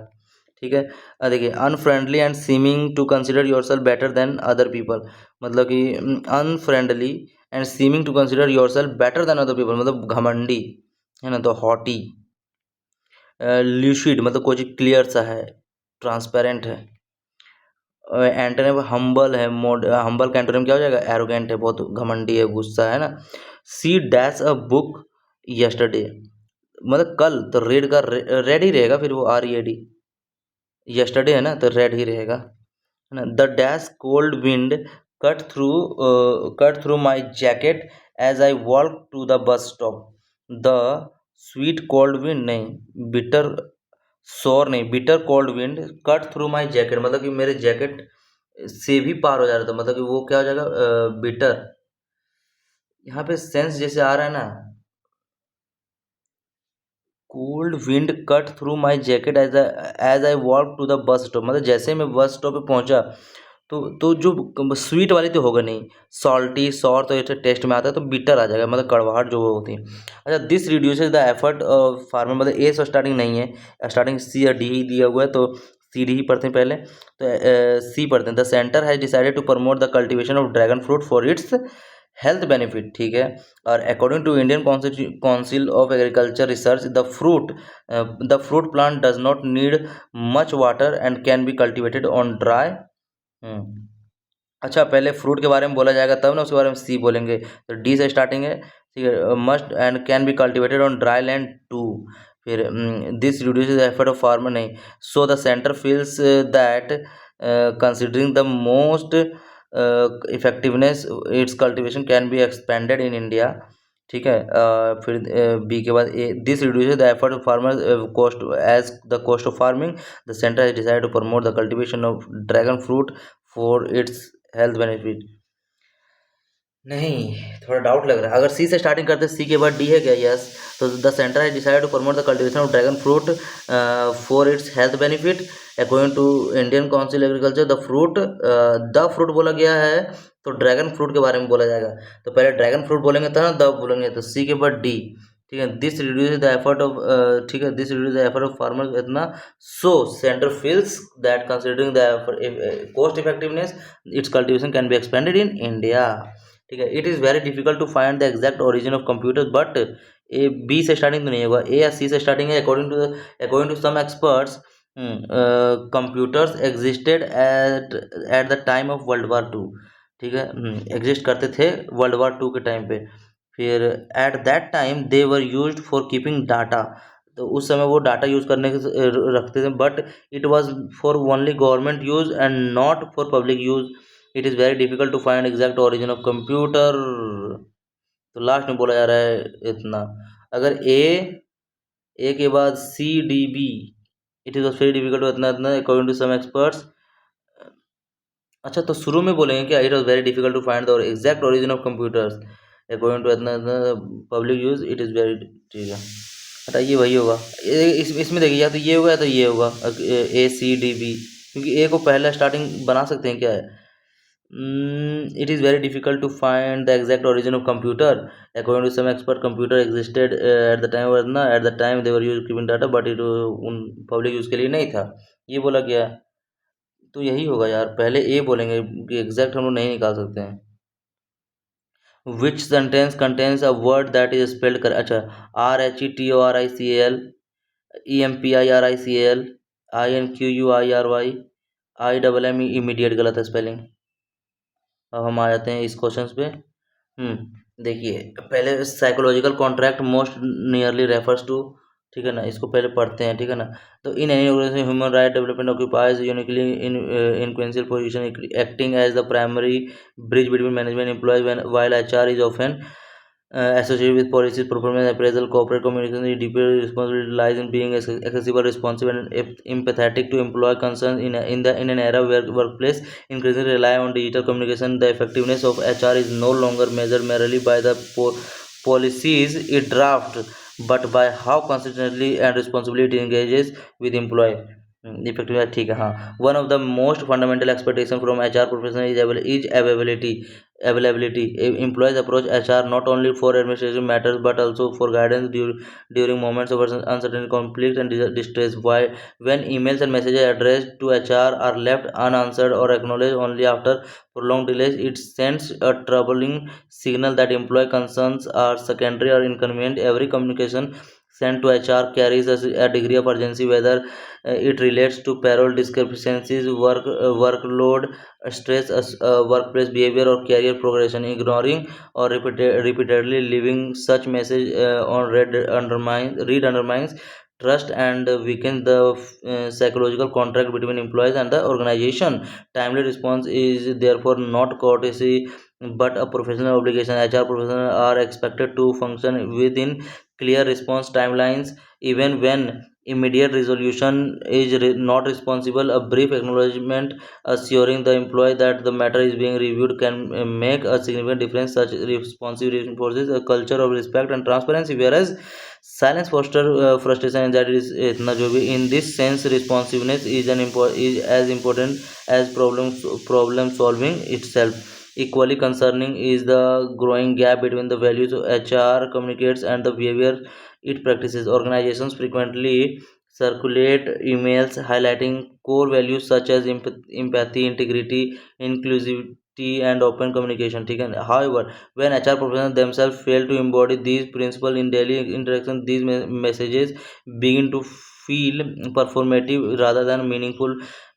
ठीक है। देखिए unfriendly and seeming to consider your self better than other people, मतलब कि unfriendly and seeming to consider your self better than other people, मतलब घमंडी है ना, तो हॉटी। ल्यूसिड मतलब कोई चीज क्लियर सा है, ट्रांसपेरेंट है। एंटोनिम हम्बल है, मोड हम्बल का एंटोनिम क्या हो जाएगा, एरोगेंट है, बहुत घमंडी है, गुस्सा है ना। C dash a book yesterday, मतलब कल, तो रेड का रेड ही रहेगा, फिर वो RED, यस्टरडे है ना तो रेड ही रहेगा, है ना। The dash cold wind cut through cut through my jacket as I walk to the bus stop, the sweet cold wind नहीं, बिटर सोर नहीं, bitter cold wind cut through my jacket, मतलब कि मेरे jacket से भी पार हो जा रहा था, मतलब कि वो क्या हो जाएगा, बिटर। यहाँ पे सेंस जैसे आ रहा है ना, cold wind cut through my jacket as I walk to the bus stop, मतलब जैसे ही मैं बस स्टॉप पे पहुंचा, तो जो स्वीट वाली तो होगा नहीं, सॉल्टी सॉर तो ये टेस्ट में आता है, तो बिटर आ जाएगा, मतलब कड़वाहट जो वो होती है। अच्छा, this reduces the effort farmer, मतलब ए से स्टार्टिंग नहीं है, स्टार्टिंग C या D ही दिया हुआ है, तो CD ही पढ़ते हैं पहले, तो C पढ़ते हैं। The centre has decided to promote the cultivation of dragon fruit for its health benefit, ठीक है। और according to Indian Council of Agriculture Research, the fruit plant does not need much water and can be cultivated on dry. अच्छा, पहले fruit के बारे में बोला जाएगा तब ना उसके बारे में C बोलेंगे, तो D से स्टार्टिंग है, ठीक है। Must and can be cultivated on dry land too, फिर this reduces effort of farmer नहीं, so the centre feels that considering the most effectiveness its cultivation can be expanded in India, ठीक है। फिर B के बाद A, this reduces the effort of farmer cost as the cost of farming, the centre has decided to promote the cultivation of dragon fruit for its health benefit. नहीं, थोड़ा doubt लग रहा है। अगर सी से स्टार्टिंग करते, सी के बाद डी है क्या? यस। तो the centre has decide to promote the cultivation of dragon fruit for its health benefit according to Indian Council Agriculture. The fruit बोला गया है, तो ड्रैगन फ्रूट के बारे में बोला जाएगा। तो पहले ड्रैगन फ्रूट बोलेंगे तो ना द बोलेंगे, तो सी के बाद डी। ठीक है, this reduce the effort of, ठीक है, this reduce the effort of farmers इतना। So centre feels that considering the cost effectiveness its cultivation can be expanded in India. ठीक है, it is very difficult to find the exact origin of computer, but A B से starting तो नहीं होगा, A या C से starting है। According to some experts, computers existed at the time of world war 2। ठीक है, एग्जिस्ट करते थे वर्ल्ड वॉर 2 के टाइम पे। फिर at that time they were used for keeping data. तो उस समय वो डाटा यूज़ करने के रखते थे, but it was for only government use and not for public use. It is very difficult to find exact origin of computer. तो last में बोला जा रहा है इतना। अगर ए के बाद C D B, it is very difficult to इतना इतना अकॉर्डिंग टू सम एक्सपर्ट्स। अच्छा, तो शुरू में बोलेंगे क्या? It was very difficult to find the exact origin of computers according to इतना इतना public use, it is very. ठीक है, बताइए, वही होगा। इसमें देखिए, या तो ये होगा या तो ये होगा, ए सी डी बी। क्योंकि ए को पहला स्टार्टिंग बना सकते हैं क्या है? It is very difficult to find the exact origin of computer. According to some expert, computer existed at the time, वरना at the time they were used keeping data, but it उन public use के लिए नहीं था। ये बोला गया। तो यही होगा यार, पहले ए बोलेंगे कि एग्जैक्ट हम लोग नहीं निकाल सकते हैं। विच sentence contains a word that is spelled कर, अच्छा, RHETORICAL, EMPIRICAL, INQUIRY, IMME, immediate गलत है स्पेलिंग। अब हम आ जाते हैं इस क्वेश्चंस पे। देखिए, पहले psychological contract most nearly refers to. ठीक है ना, इसको पहले पढ़ते हैं। ठीक है ना, तो in any organisation human right development occupies uniquely in influential position acting as the primary bridge between management employees while HR is often associated with policies, performance appraisal, corporate communication. The deeper responsibility lies in being accessible, responsive, and empathetic to employee concerns in an era where workplace increasingly rely on digital communication. The effectiveness of HR is no longer measured merely by the policies it drafts, but by how consistently and responsibly it engages with employee. Effective है, ठीक है, हाँ। One of the most fundamental expectation from HR professional is availability. Employees approach HR not only for administrative matters but also for guidance during moments of uncertainty, conflict, and distress. Why, when emails and messages addressed to HR are left unanswered or acknowledged only after prolonged delays, it sends a troubling signal that employee concerns are secondary or inconvenient. Every communication sent to HR carries a degree of urgency, whether it relates to payroll discrepancies, workload, stress, workplace behavior, or career progression. Ignoring or repeatedly leaving such message on read undermines trust and weakens the psychological contract between employees and the organization. Timely response is therefore not courtesy but a professional obligation. HR professionals are expected to function within clear response timelines, even when immediate resolution is not responsible. A brief acknowledgement assuring the employee that the matter is being reviewed can make a significant difference. Such responsive reinforces a culture of respect and transparency, whereas silence fosters frustration and that is इतना जो भी। In this sense, responsiveness is as important as problem solving itself. Equally concerning is the growing gap between the values HR communicates and the behavior it practices. Organizations frequently circulate emails highlighting core values such as empathy, integrity, inclusivity, and open communication. ठीक है? However, when HR professionals themselves fail to embody these principles in daily interaction, these messages begin to feel performative rather than meaningful.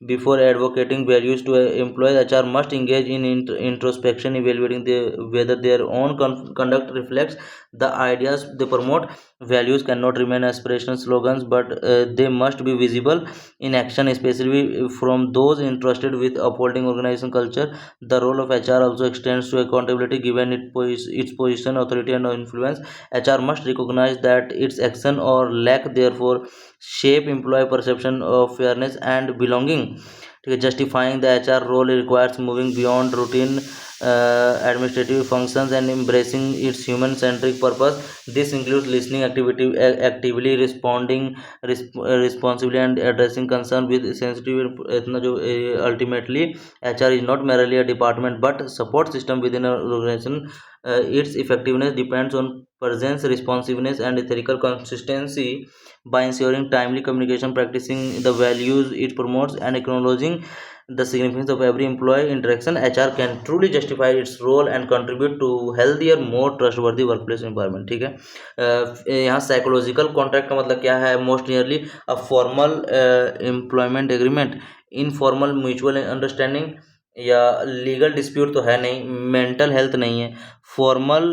Before advocating values to employees, HR must engage in introspection, evaluating whether their own conduct reflects the ideas they promote. Values cannot remain aspirational slogans, but they must be visible in action, especially from those entrusted with upholding organization culture. The role of HR also extends to accountability, given its position, authority, and influence. HR must recognize that its action or lack therefore shape employee perception of fairness and belonging. ठीक है, justifying the HR role requires moving beyond routine administrative functions and embracing its human-centric purpose. This includes listening actively, responding responsibly, and addressing concern with sensitive इतना जो ultimately HR is not merely a department but support system within an organization. Its effectiveness depends on presence, responsiveness, and ethical consistency. By ensuring timely communication, practicing the values it promotes, and acknowledging the significance of every employee interaction, HR can truly justify its role and contribute to healthier, more trustworthy workplace environment. ठीक है। यहाँ psychological contract का मतलब क्या है? Most nearly a formal employment agreement, informal mutual understanding, या legal dispute तो है नहीं, मेंटल हेल्थ नहीं है। फॉर्मल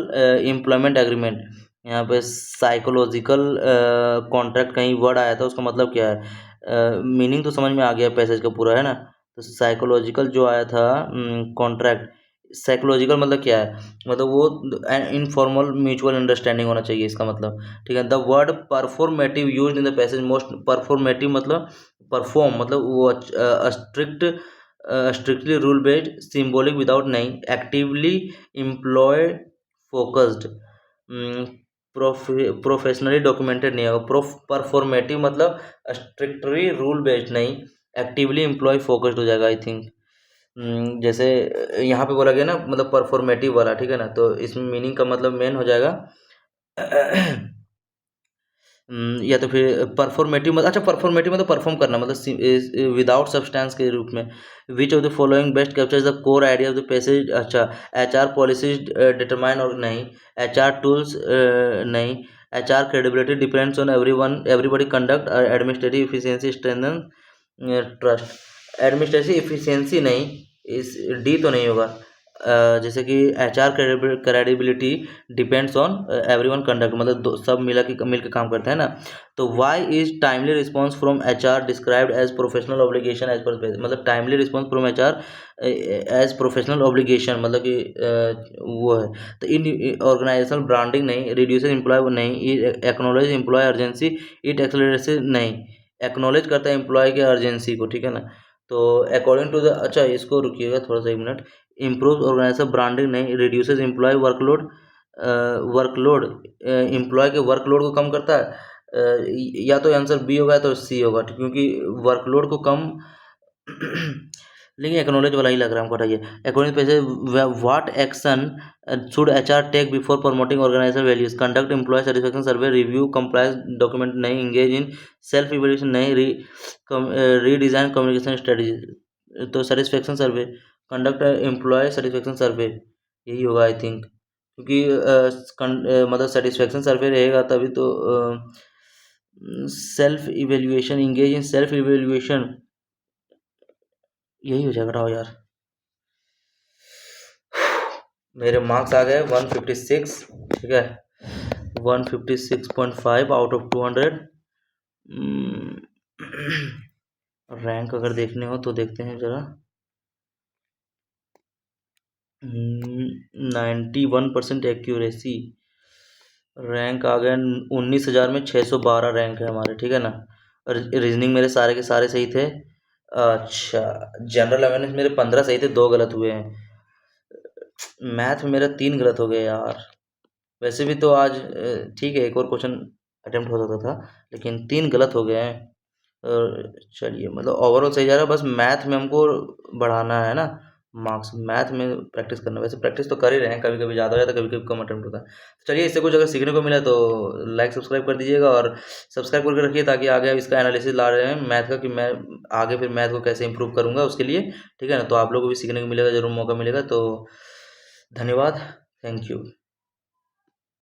एम्प्लॉयमेंट एग्रीमेंट, यहाँ पे साइकोलॉजिकल कॉन्ट्रैक्ट कहीं वर्ड आया था, उसका मतलब क्या है? मीनिंग तो समझ में आ गया पैसेज का पूरा, है ना। तो साइकोलॉजिकल जो आया था कॉन्ट्रैक्ट, साइकोलॉजिकल मतलब क्या है? मतलब वो इनफॉर्मल म्यूचुअल अंडरस्टैंडिंग होना चाहिए, इसका मतलब। ठीक है। The word performative use in the passage most, performative मतलब परफॉर्म, मतलब वो strictly rule based, symbolic without नहीं, actively employ, focused, professionally documented नहीं होगा। परफॉर्मेटिव मतलब स्ट्रिक्टली रूल बेस्ड नहीं, एक्टिवली एम्प्लॉय फोकस्ड हो जाएगा आई थिंक। जैसे यहाँ पे बोला गया ना, मतलब परफॉर्मेटिव वाला, ठीक है ना, तो इसमें मीनिंग का मतलब मेन हो जाएगा या तो फिर परफॉर्मेटिव मतलब, अच्छा परफॉर्मेटिव मतलब परफॉर्म करना, मतलब विदाउट सब्सटेंस के रूप में। Which of the following best captures the core idea of the passage? अच्छा, HR पॉलिसीज डिटरमाइन और नहीं, HR टूल्स नहीं, HR credibility depends on everybody conduct, administrative efficiency strengthen trust. Administrative efficiency नहीं, इस D तो नहीं होगा। जैसे कि HR credibility depends on everyone conduct, मतलब सब मिल के काम करते हैं ना। तो why is timely response from HR described as professional obligation as पर, मतलब timely response from HR as professional obligation, मतलब कि वो है। तो इन ऑर्गेनाइजेशनल ब्रांडिंग नहीं, रिड्यूसेस एम्प्लॉय नहीं, acknowledge employee urgency, it accelerates नहीं, एक्नोलेज करता है एम्प्लॉय के अर्जेंसी को, ठीक है ना। तो अकॉर्डिंग टू द, अच्छा इसको रुकिएगा थोड़ा सा एक मिनट। इम्प्रूव ऑर्गेनाइजेशन ब्रांडिंग नहीं, reduces employee workload, workload employee के वर्कलोड को कम करता है। या तो आंसर बी होगा तो सी होगा, क्योंकि वर्कलोड को कम लेकिन एक्नोलेज वाला ही लग रहा है हमको, हटाइए। According passage, what action should HR take before promoting organisation values? Conduct employee satisfaction survey, review compliance document नहीं, इंगेज इन सेल्फ इवैल्यूएशन नहीं, रीडिजाइन कम्युनिकेशन स्ट्रेटजी। तो satisfaction survey, conduct employee satisfaction survey, यही होगा I think, क्योंकि मतलब satisfaction survey रहेगा तभी तो self evaluation, engage in self evaluation, यही हो जाएगा। रहो यार, मेरे मार्क्स आ गए 156, ठीक है, 156.5 आउट ऑफ 200। रैंक अगर देखने हो तो देखते हैं जरा। 91% एक्यूरेसी, रैंक आ गया 19,000 में 612 रैंक है हमारे, ठीक है ना। रीजनिंग मेरे सारे के सारे सही थे। अच्छा, जनरल अवेयरनेस मेरे 15 सही थे, 2 गलत हुए हैं। मैथ में मेरा 3 गलत हो गए यार। वैसे भी तो आज ठीक है, एक और क्वेश्चन अटेम्प्ट हो सकता था, लेकिन 3 गलत हो गए हैं। चलिए, मतलब ओवरऑल सही जा रहा है, बस मैथ में हमको बढ़ाना है ना मार्क्स, मैथ में प्रैक्टिस करना। वैसे प्रैक्टिस तो कर ही रहे हैं, कभी कभी ज़्यादा हो जाता है, कभी कभी कम अटेम्प्ट होता है। चलिए, इससे कुछ अगर सीखने को मिला तो लाइक सब्सक्राइब कर दीजिएगा, और सब्सक्राइब करके रखिए ताकि आगे इसका एनालिसिस ला रहे हैं मैथ का, कि मैं आगे फिर मैथ को कैसे इंप्रूव करूँगा उसके लिए, ठीक है ना। तो आप लोगों को भी सीखने को मिलेगा, जरूर मौका मिलेगा। तो धन्यवाद, थैंक यू।